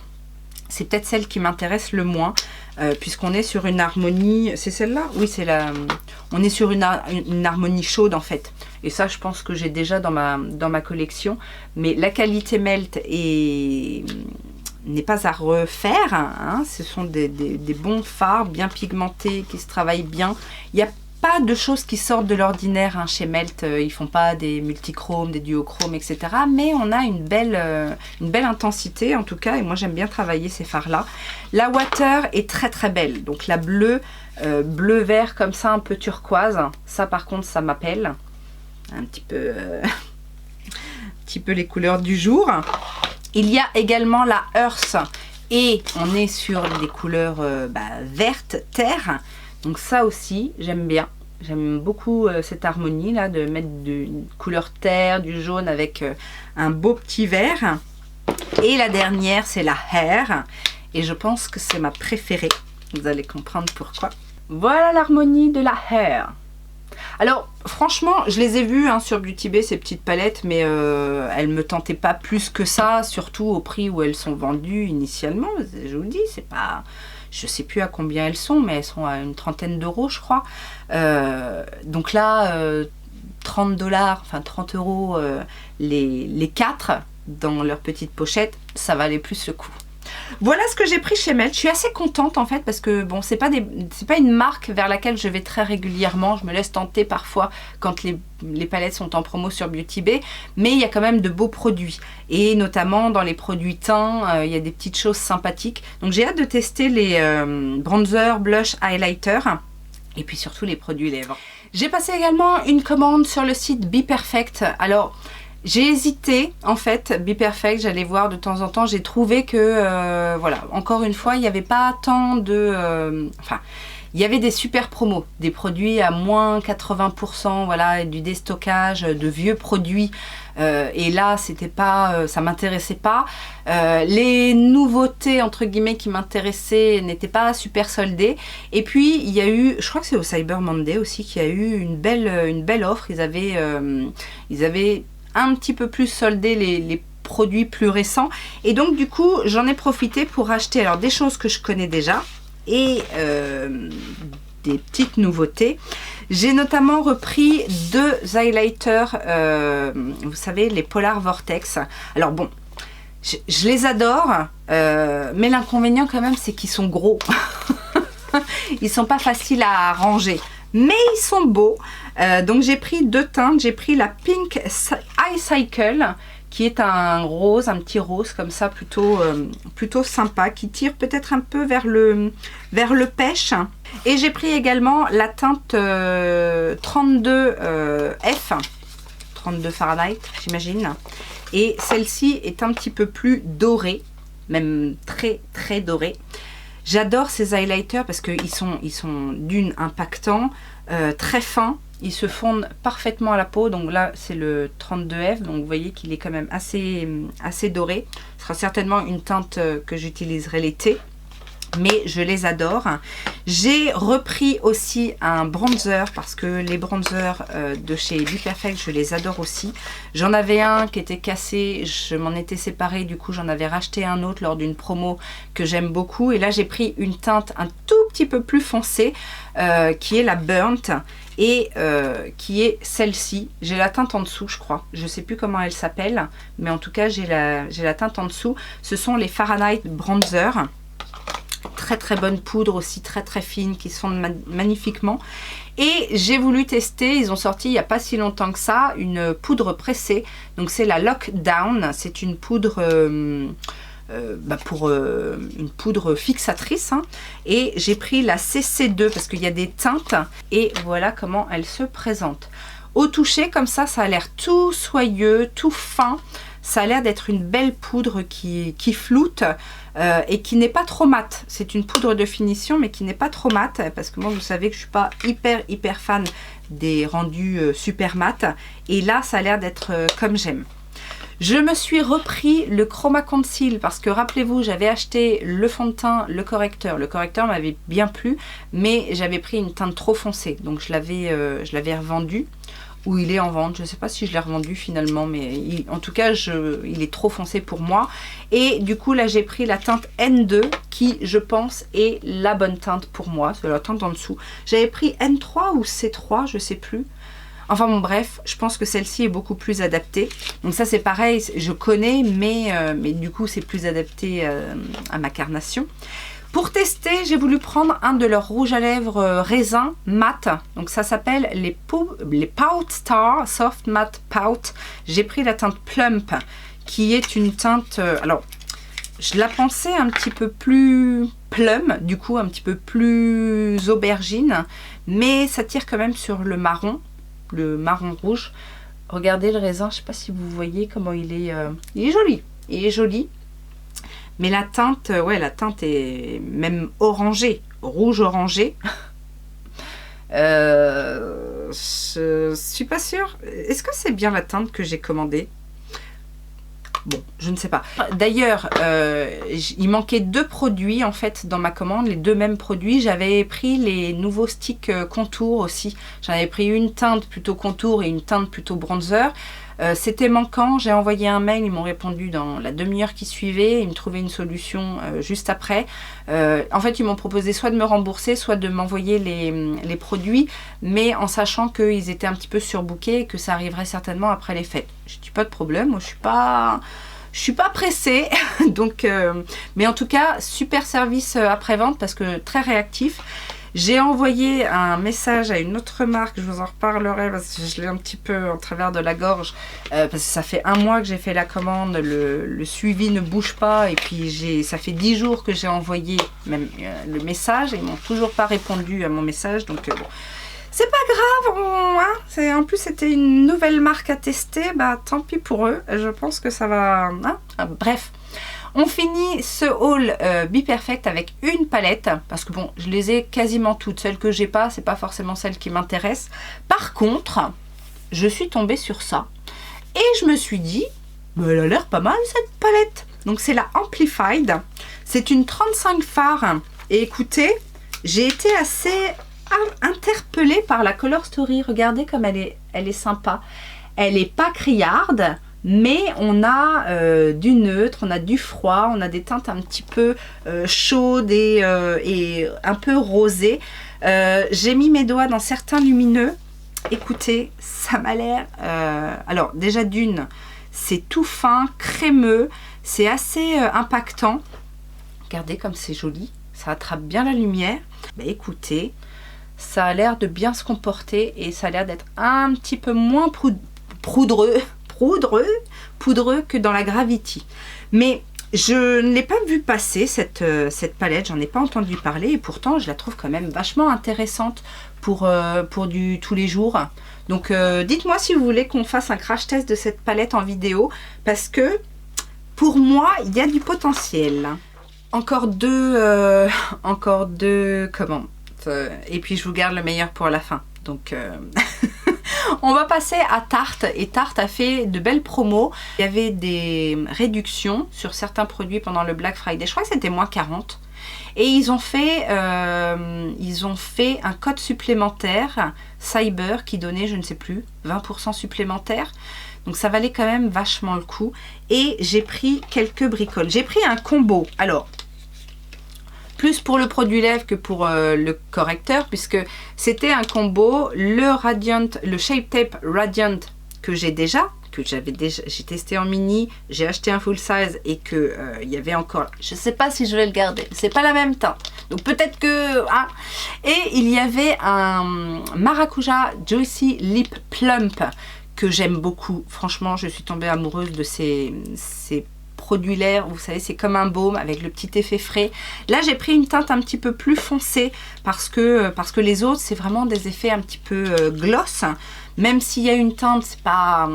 c'est peut-être celle qui m'intéresse le moins. Puisqu'on est sur une harmonie, c'est celle-là? Oui, c'est la. On est sur une harmonie chaude en fait. Et ça, je pense que j'ai déjà dans ma collection. Mais la qualité melt n'est pas à refaire. Hein. Ce sont des bons fards bien pigmentés qui se travaillent bien. Il n'y a pas de choses qui sortent de l'ordinaire hein, chez Melt. Ils font pas des multichromes, des duochromes, etc. Mais on a une belle intensité en tout cas. Et moi, j'aime bien travailler ces fards-là. La Water est très très belle. Donc la bleue, bleu-vert comme ça, un peu turquoise. Ça, par contre, ça m'appelle. Un petit peu les couleurs du jour. Il y a également la Earth. Et on est sur des couleurs vertes, terre. Donc ça aussi, j'aime bien. J'aime beaucoup cette harmonie là, de mettre une couleur terre, du jaune avec un beau petit vert. Et la dernière, c'est la Hair. Et je pense que c'est ma préférée. Vous allez comprendre pourquoi. Voilà l'harmonie de la Hair. Alors, franchement, je les ai vues hein, sur Beauty Bay, ces petites palettes, mais elles ne me tentaient pas plus que ça, surtout au prix où elles sont vendues initialement. Je vous le dis, c'est pas... Je ne sais plus à combien elles sont, mais elles sont à une trentaine d'euros, je crois. Donc là, 30 $, enfin 30 € les 4 dans leur petite pochette, ça valait plus le coup. Voilà ce que j'ai pris chez Melt. Je suis assez contente en fait parce que bon, c'est pas une marque vers laquelle je vais très régulièrement. Je me laisse tenter parfois quand les palettes sont en promo sur Beauty Bay, mais il y a quand même de beaux produits et notamment dans les produits teints, il y a des petites choses sympathiques. Donc j'ai hâte de tester les bronzer, blush, highlighter et puis surtout les produits lèvres. J'ai passé également une commande sur le site Be Perfect. Alors j'ai hésité en fait, Be Perfect, j'allais voir de temps en temps, j'ai trouvé que, voilà, encore une fois, il n'y avait pas tant de... enfin, il y avait des super promos, des produits à moins 80%, voilà, et du déstockage, de vieux produits, et là, c'était pas, ça m'intéressait pas. Les nouveautés, entre guillemets, qui m'intéressaient n'étaient pas super soldées. Et puis, il y a eu, je crois que c'est au Cyber Monday aussi, qu'il y a eu une belle offre. Ils avaient un petit peu plus soldé les produits plus récents et donc du coup j'en ai profité pour acheter alors des choses que je connais déjà et des petites nouveautés. J'ai notamment repris 2 highlighters, vous savez, les Polar Vortex. Alors bon, je les adore, mais l'inconvénient quand même c'est qu'ils sont gros. Ils sont pas faciles à ranger, mais ils sont beaux. Donc j'ai pris 2 teintes. J'ai pris la Pink Eye Cycle qui est un rose, un petit rose comme ça plutôt sympa, qui tire peut-être un peu vers le pêche. Et j'ai pris également la teinte 32 F, 32 Fahrenheit j'imagine. Et celle-ci est un petit peu plus dorée, même très très dorée. J'adore ces highlighters parce qu'ils sont d'une impactants, très fins. Ils se fondent parfaitement à la peau. Donc là, c'est le 32F. Donc vous voyez qu'il est quand même assez doré. Ce sera certainement une teinte que j'utiliserai l'été. Mais je les adore. J'ai repris aussi un bronzer parce que les bronzers de chez Be Perfect, je les adore aussi. J'en avais un qui était cassé, je m'en étais séparée, du coup j'en avais racheté un autre lors d'une promo que j'aime beaucoup. Et là j'ai pris une teinte un tout petit peu plus foncée qui est la Burnt et qui est celle-ci. J'ai la teinte en dessous je crois, je sais plus comment elle s'appelle, mais en tout cas j'ai la teinte en dessous. Ce sont les Fahrenheit Bronzer. Très très bonne poudre aussi, très fine, qui se font magnifiquement. Et j'ai voulu tester, ils ont sorti il n'y a pas si longtemps que ça, une poudre pressée. Donc c'est la Lockdown, c'est une poudre une poudre fixatrice. Hein. Et j'ai pris la CC2 parce qu'il y a des teintes. Et voilà comment elle se présente. Au toucher, comme ça a l'air tout soyeux, tout fin. Ça a l'air d'être une belle poudre qui floute et qui n'est pas trop mate. C'est une poudre de finition mais qui n'est pas trop mate parce que moi vous savez que je suis pas hyper fan des rendus super mat. Et là ça a l'air d'être comme j'aime. Je me suis repris le Chroma Conceal parce que rappelez-vous j'avais acheté le fond de teint, le correcteur. Le correcteur m'avait bien plu mais j'avais pris une teinte trop foncée donc je l'avais revendu. Où il est en vente, je ne sais pas si je l'ai revendu finalement, mais en tout cas il est trop foncé pour moi. Et du coup là j'ai pris la teinte N2 qui je pense est la bonne teinte pour moi, c'est la teinte en dessous. J'avais pris N3 ou C3, je sais plus. Enfin bon bref, je pense que celle-ci est beaucoup plus adaptée. Donc ça c'est pareil, je connais mais du coup c'est plus adapté à ma carnation. Pour tester, j'ai voulu prendre un de leurs rouges à lèvres raisin mat. Donc ça s'appelle les Pout Star Soft Matte Pout. J'ai pris la teinte Plump qui est une teinte... alors, je la pensais un petit peu plus plum, du coup un petit peu plus aubergine. Mais ça tire quand même sur le marron rouge. Regardez le raisin, je ne sais pas si vous voyez comment il est joli. Il est joli. Mais la teinte, ouais, la teinte est même orangée, rouge orangé. Je suis pas sûre. Est-ce que c'est bien la teinte que j'ai commandée? Bon, je ne sais pas. D'ailleurs, il manquait 2 produits en fait dans ma commande, les 2 mêmes produits. J'avais pris les nouveaux sticks contour aussi. J'en avais pris une teinte plutôt contour et une teinte plutôt bronzer. C'était manquant, j'ai envoyé un mail, ils m'ont répondu dans la demi-heure qui suivait, ils me trouvaient une solution juste après. En fait, ils m'ont proposé soit de me rembourser, soit de m'envoyer les produits, mais en sachant qu'ils étaient un petit peu surbookés et que ça arriverait certainement après les fêtes. Je dis pas de problème, moi je suis pas pressée, donc, mais en tout cas, super service après-vente parce que très réactif. J'ai envoyé un message à une autre marque, je vous en reparlerai parce que je l'ai un petit peu en travers de la gorge, parce que ça fait 1 mois que j'ai fait la commande, le suivi ne bouge pas et puis ça fait 10 jours que j'ai envoyé même le message et ils m'ont toujours pas répondu à mon message, donc bon. C'est pas grave, hein, en plus c'était une nouvelle marque à tester, bah tant pis pour eux, je pense que ça va... Hein, bref. On finit ce haul Be Perfect avec une palette, parce que bon, je les ai quasiment toutes. Celles que j'ai pas, c'est pas forcément celles qui m'intéressent. Par contre, je suis tombée sur ça, et je me suis dit, bah, elle a l'air pas mal cette palette. Donc c'est la Amplified, c'est une 35 fards, et écoutez, j'ai été assez interpellée par la Color Story. Regardez comme elle est sympa. Elle est pas criarde, mais on a du neutre, on a du froid, on a des teintes un petit peu chaudes et un peu rosées. J'ai mis mes doigts dans certains lumineux. Écoutez, ça m'a l'air... alors déjà d'une, c'est tout fin, crémeux, c'est assez impactant. Regardez comme c'est joli, ça attrape bien la lumière. Bah, écoutez, ça a l'air de bien se comporter et ça a l'air d'être un petit peu moins poudreux que dans la Gravity. Mais je ne l'ai pas vu passer cette palette, j'en ai pas entendu parler et pourtant je la trouve quand même vachement intéressante pour du tous les jours. Donc dites-moi si vous voulez qu'on fasse un crash test de cette palette en vidéo parce que pour moi il y a du potentiel. Encore deux commandes et puis je vous garde le meilleur pour la fin. Donc on va passer à Tarte et Tarte a fait de belles promos. Il y avait des réductions sur certains produits pendant le Black Friday. Je crois que c'était moins 40. Et ils ont fait un code supplémentaire Cyber qui donnait, je ne sais plus, 20% supplémentaire. Donc ça valait quand même vachement le coup. Et j'ai pris quelques bricoles. J'ai pris un combo. Alors, plus pour le produit lèvres que pour le correcteur, puisque c'était un combo, le Shape Tape Radiant que j'ai déjà, que j'ai testé en mini, j'ai acheté un full size et que il y avait encore, je sais pas si je vais le garder, c'est pas la même teinte, donc peut-être que et il y avait un Maracuja Juicy Lip Plump que j'aime beaucoup. Franchement, je suis tombée amoureuse de ces produits lèvres, vous savez, c'est comme un baume avec le petit effet frais. Là, j'ai pris une teinte un petit peu plus foncée parce que les autres, c'est vraiment des effets un petit peu gloss. Même s'il y a une teinte, c'est pas...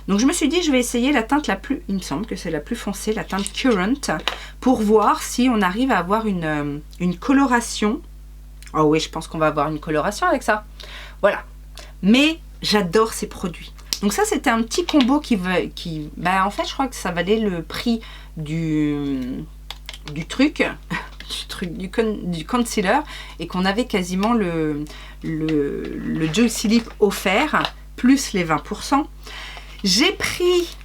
Donc, je me suis dit, je vais essayer la teinte la plus... Il me semble que c'est la plus foncée, la teinte Current, pour voir si on arrive à avoir une coloration. Oh oui, je pense qu'on va avoir une coloration avec ça. Voilà. Mais j'adore ces produits. Donc ça, c'était un petit combo en fait, je crois que ça valait le prix du concealer et qu'on avait quasiment le Juicy Lip offert, plus les 20%. J'ai pris,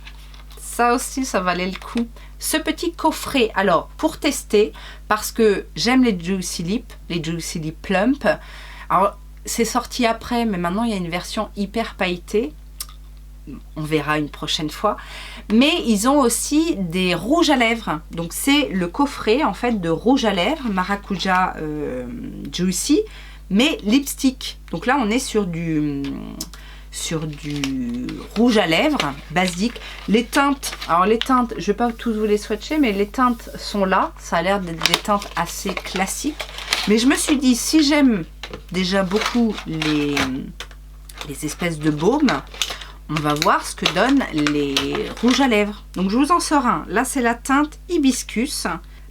ça aussi, ça valait le coup, ce petit coffret. Alors, pour tester, parce que j'aime les Juicy Lip Plump. Alors, c'est sorti après, mais maintenant, il y a une version hyper pailletée. On verra une prochaine fois. Mais ils ont aussi des rouges à lèvres. Donc c'est le coffret en fait de rouge à lèvres Maracuja Juicy, mais lipstick. Donc là on est sur du rouge à lèvres basique. Les teintes, alors les teintes, je vais pas tous vous les swatcher, mais les teintes sont là. Ça a l'air d'être des teintes assez classiques. Mais je me suis dit, si j'aime déjà beaucoup les espèces de baumes, on va voir ce que donnent les rouges à lèvres. Donc je vous en sors un. Là c'est la teinte Hibiscus.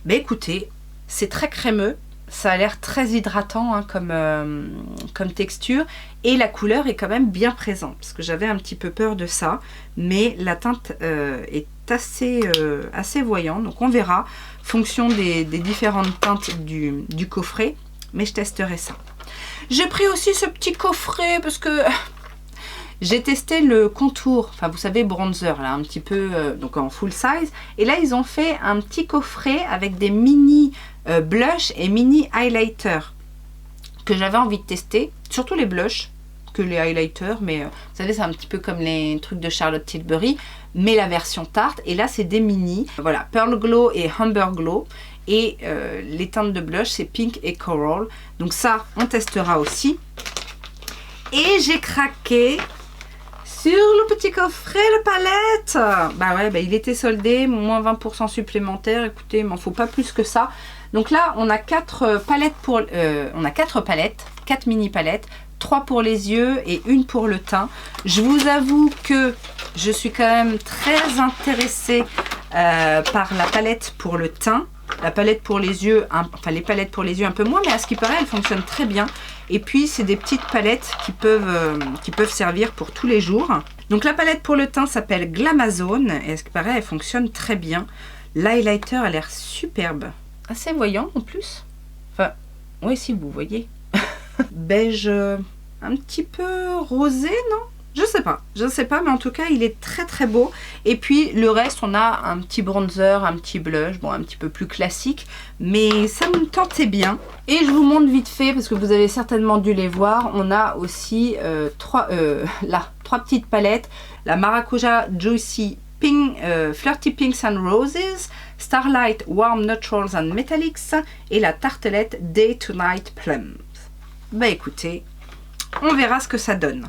Ben écoutez, c'est très crémeux. Ça a l'air très hydratant hein, comme texture. Et la couleur est quand même bien présente. Parce que j'avais un petit peu peur de ça. Mais la teinte est assez voyante. Donc on verra. Fonction des différentes teintes du coffret. Mais je testerai ça. J'ai pris aussi ce petit coffret parce que... J'ai testé le contour, enfin vous savez bronzer là un petit peu donc en full size, et là ils ont fait un petit coffret avec des mini blush et mini highlighter que j'avais envie de tester, surtout les blushs que les highlighters, mais vous savez c'est un petit peu comme les trucs de Charlotte Tilbury, mais la version tarte, et là c'est des mini, voilà, Pearl Glow et Amber Glow, et les teintes de blush c'est Pink et Coral, donc ça on testera aussi. Et j'ai craqué sur le petit coffret de palette. Bah ouais, bah il était soldé, moins 20% supplémentaire. Écoutez, il m'en faut pas plus que ça. Donc là, on a 4 palettes pour... on a 4 palettes, 4 mini palettes. 3 pour les yeux et 1 pour le teint. Je vous avoue que je suis quand même très intéressée par la palette pour le teint. La palette pour les yeux, enfin les palettes pour les yeux un peu moins, mais à ce qui paraît, elles fonctionnent très bien. Et puis, c'est des petites palettes qui peuvent servir pour tous les jours. Donc, la palette pour le teint s'appelle Glamazone. Et à ce qui paraît, elle fonctionne très bien. L'highlighter a l'air superbe. Assez voyant en plus. Enfin, oui, si vous voyez. Beige un petit peu rosé, non? Je sais pas, mais en tout cas, il est très très beau. Et puis, le reste, on a un petit bronzer, un petit blush, bon, un petit peu plus classique. Mais ça me tentait bien. Et je vous montre vite fait, parce que vous avez certainement dû les voir. On a aussi 3 petites palettes. La Maracuja Juicy Pink, Flirty Pinks and Roses, Starlight Warm Neutrals and Metallics et la tartelette Day to Night Plums. Bah écoutez, on verra ce que ça donne.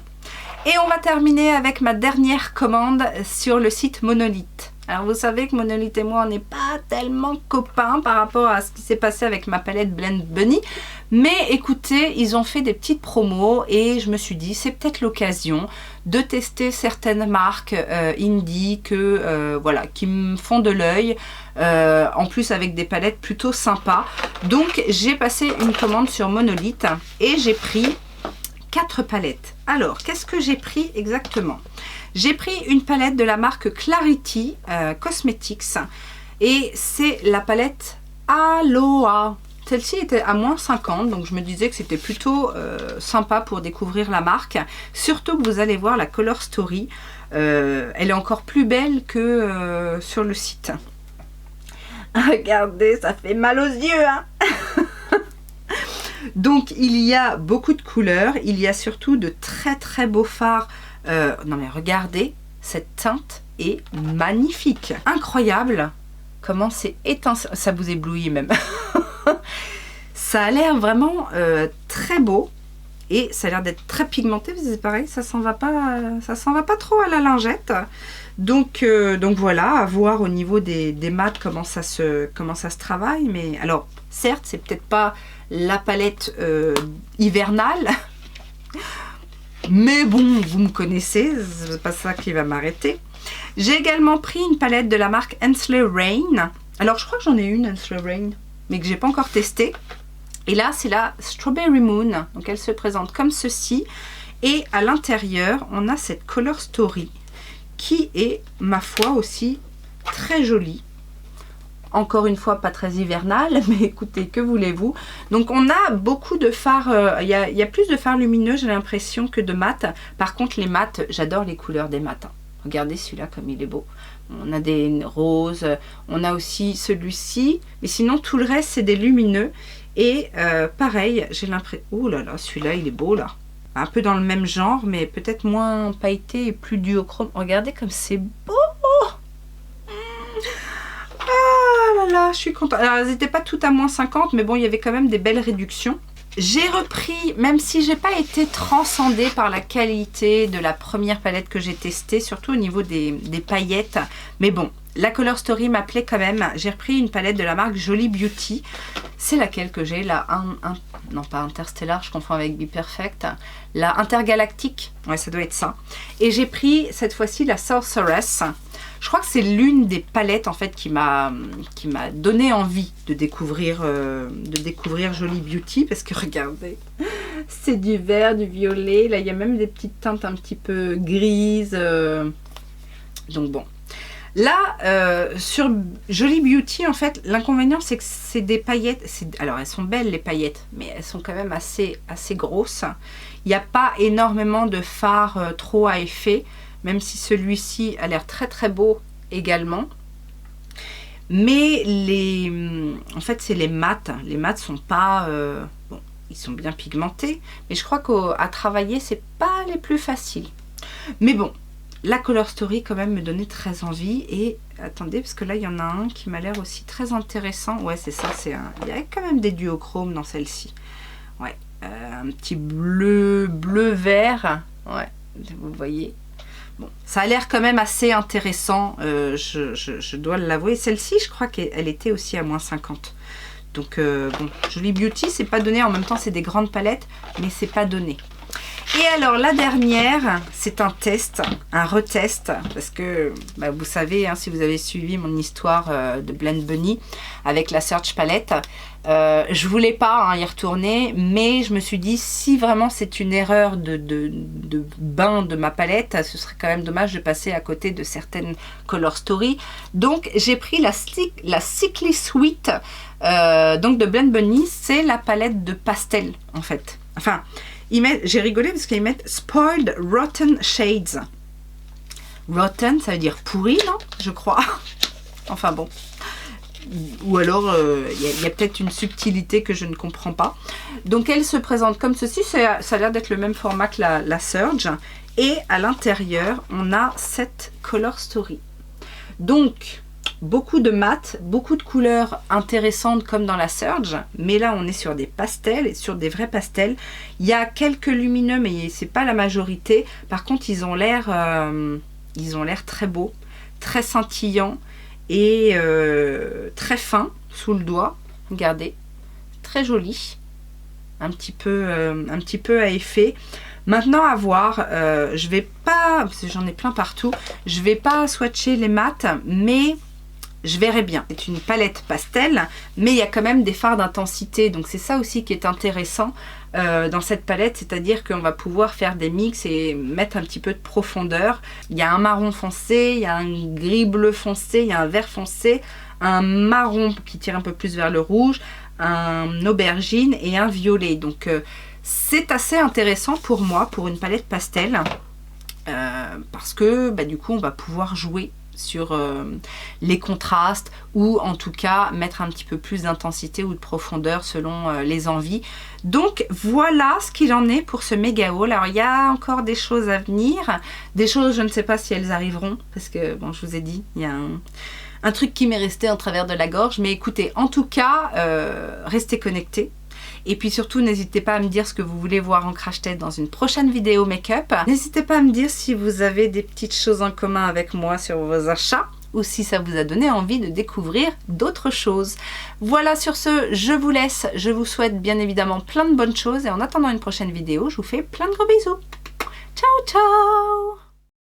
Et on va terminer avec ma dernière commande sur le site Monolith. Alors vous savez que Monolith et moi on n'est pas tellement copains par rapport à ce qui s'est passé avec ma palette Blend Bunny. Mais écoutez, ils ont fait des petites promos et je me suis dit c'est peut-être l'occasion de tester certaines marques indie voilà, qui me font de l'œil. En plus avec des palettes plutôt sympas. Donc j'ai passé une commande sur Monolith et j'ai pris 4 palettes. Alors, qu'est-ce que j'ai pris exactement? J'ai pris une palette de la marque Clarity Cosmetics et c'est la palette Aloha. Celle-ci était à moins 50, donc je me disais que c'était plutôt sympa pour découvrir la marque. Surtout que vous allez voir la Color Story. Elle est encore plus belle que sur le site. Regardez, ça fait mal aux yeux, hein. Donc il y a beaucoup de couleurs, il y a surtout de très très beaux fards. Non mais regardez, cette teinte est magnifique. Incroyable comment c'est étincelant. Ça vous éblouit même. Ça a l'air vraiment très beau. Et ça a l'air d'être très pigmenté. C'est pareil, ça s'en va pas trop à la lingette. Donc voilà, à voir au niveau des mats comment ça se travaille. Mais alors, certes, c'est peut-être pas la palette hivernale. Mais bon, vous me connaissez, c'est pas ça qui va m'arrêter. J'ai également pris une palette de la marque Hensley Rain. Alors, je crois que j'en ai une, Hensley Rain, mais que j'ai pas encore testée. Et là, c'est la Strawberry Moon. Donc, elle se présente comme ceci. Et à l'intérieur, on a cette Color Story qui est, ma foi, aussi très jolie. Encore une fois, pas très hivernale, mais écoutez, que voulez-vous. Donc, on a beaucoup de fards. Il y a plus de fards lumineux, j'ai l'impression, que de mat. Par contre, les mats, j'adore les couleurs des mats. Regardez celui-là, comme il est beau. On a des roses. On a aussi celui-ci. Mais sinon, tout le reste, c'est des lumineux. Et pareil, j'ai l'impression... Oh là là, celui-là, il est beau, là. Un peu dans le même genre, mais peut-être moins pailleté et plus duochrome. Regardez comme c'est beau. Ah là là, je suis contente. Alors, elles n'étaient pas toutes à moins 50, mais bon, il y avait quand même des belles réductions. J'ai repris, même si j'ai pas été transcendée par la qualité de la première palette que j'ai testée, surtout au niveau des paillettes. Mais bon, la Color Story m'appelait quand même. J'ai repris une palette de la marque Jolie Beauty. C'est laquelle que j'ai, la non pas Interstellar, je confonds avec Be Perfect. La Intergalactique, ouais, ça doit être ça. Et j'ai pris cette fois-ci la Sorceress. Je crois que c'est l'une des palettes en fait qui m'a donné envie de découvrir Jolie Beauty, parce que regardez, c'est du vert, du violet. Là, il y a même des petites teintes un petit peu grises. Donc bon. Là, sur Jolie Beauty, en fait, l'inconvénient, c'est que c'est des paillettes. Alors, elles sont belles, les paillettes, mais elles sont quand même assez grosses. Il n'y a pas énormément de fard trop à effet, même si celui-ci a l'air très très beau également. Mais en fait, c'est les mats. Les mats sont pas... bon, ils sont bien pigmentés, mais je crois qu'à travailler, c'est pas les plus faciles. Mais bon, la Color Story quand même me donnait très envie. Et attendez, parce que là il y en a un qui m'a l'air aussi très intéressant. Ouais, c'est ça, il y a quand même des duochromes dans celle-ci. Ouais, un petit bleu vert. Ouais, vous voyez. Bon, ça a l'air quand même assez intéressant, je dois l'avouer. Celle-ci, je crois qu'elle était aussi à moins 50. Donc bon, Jolie Beauty, c'est pas donné. En même temps, c'est des grandes palettes, mais c'est pas donné. Et alors la dernière, c'est un test, un retest, parce que bah, vous savez, hein, si vous avez suivi mon histoire de Blend Bunny avec la Search Palette, je voulais pas y retourner, mais je me suis dit, si vraiment c'est une erreur de bain de ma palette, ce serait quand même dommage de passer à côté de certaines Color Story. Donc j'ai pris la Sickly Sweet donc de Blend Bunny. C'est la palette de pastel en fait. Enfin, j'ai rigolé parce qu'ils mettent Spoiled Rotten Shades. Rotten, ça veut dire pourri, non? Je crois. Enfin bon. Ou alors, il y a peut-être une subtilité que je ne comprends pas. Donc, elle se présente comme ceci. Ça a l'air d'être le même format que la Surge. Et à l'intérieur, on a cette Color Story. Donc, beaucoup de mat, beaucoup de couleurs intéressantes comme dans la Surge, mais là on est sur des pastels, sur des vrais pastels. Il y a quelques lumineux, mais c'est pas la majorité. Par contre, ils ont l'air très beaux, très scintillants et très fins sous le doigt. Regardez, très joli, un petit peu à effet. Maintenant à voir, je vais pas, parce que j'en ai plein partout, je vais pas swatcher les mats, mais je verrai bien. C'est une palette pastel, mais il y a quand même des fards d'intensité. Donc c'est ça aussi qui est intéressant dans cette palette, c'est-à-dire qu'on va pouvoir faire des mix et mettre un petit peu de profondeur. Il y a un marron foncé, il y a un gris bleu foncé, il y a un vert foncé, un marron qui tire un peu plus vers le rouge, un aubergine et un violet. Donc c'est assez intéressant pour moi, pour une palette pastel, parce que bah, du coup on va pouvoir jouer sur les contrastes, ou en tout cas mettre un petit peu plus d'intensité ou de profondeur selon les envies. Donc voilà ce qu'il en est pour ce méga haul. Alors il y a encore des choses à venir, des choses je ne sais pas si elles arriveront, parce que bon, je vous ai dit, il y a un truc qui m'est resté en travers de la gorge. Mais écoutez, en tout cas, restez connectés. Et puis surtout, n'hésitez pas à me dire ce que vous voulez voir en crash test dans une prochaine vidéo make-up. N'hésitez pas à me dire si vous avez des petites choses en commun avec moi sur vos achats, ou si ça vous a donné envie de découvrir d'autres choses. Voilà, sur ce, je vous laisse. Je vous souhaite bien évidemment plein de bonnes choses. Et en attendant une prochaine vidéo, je vous fais plein de gros bisous. Ciao, ciao!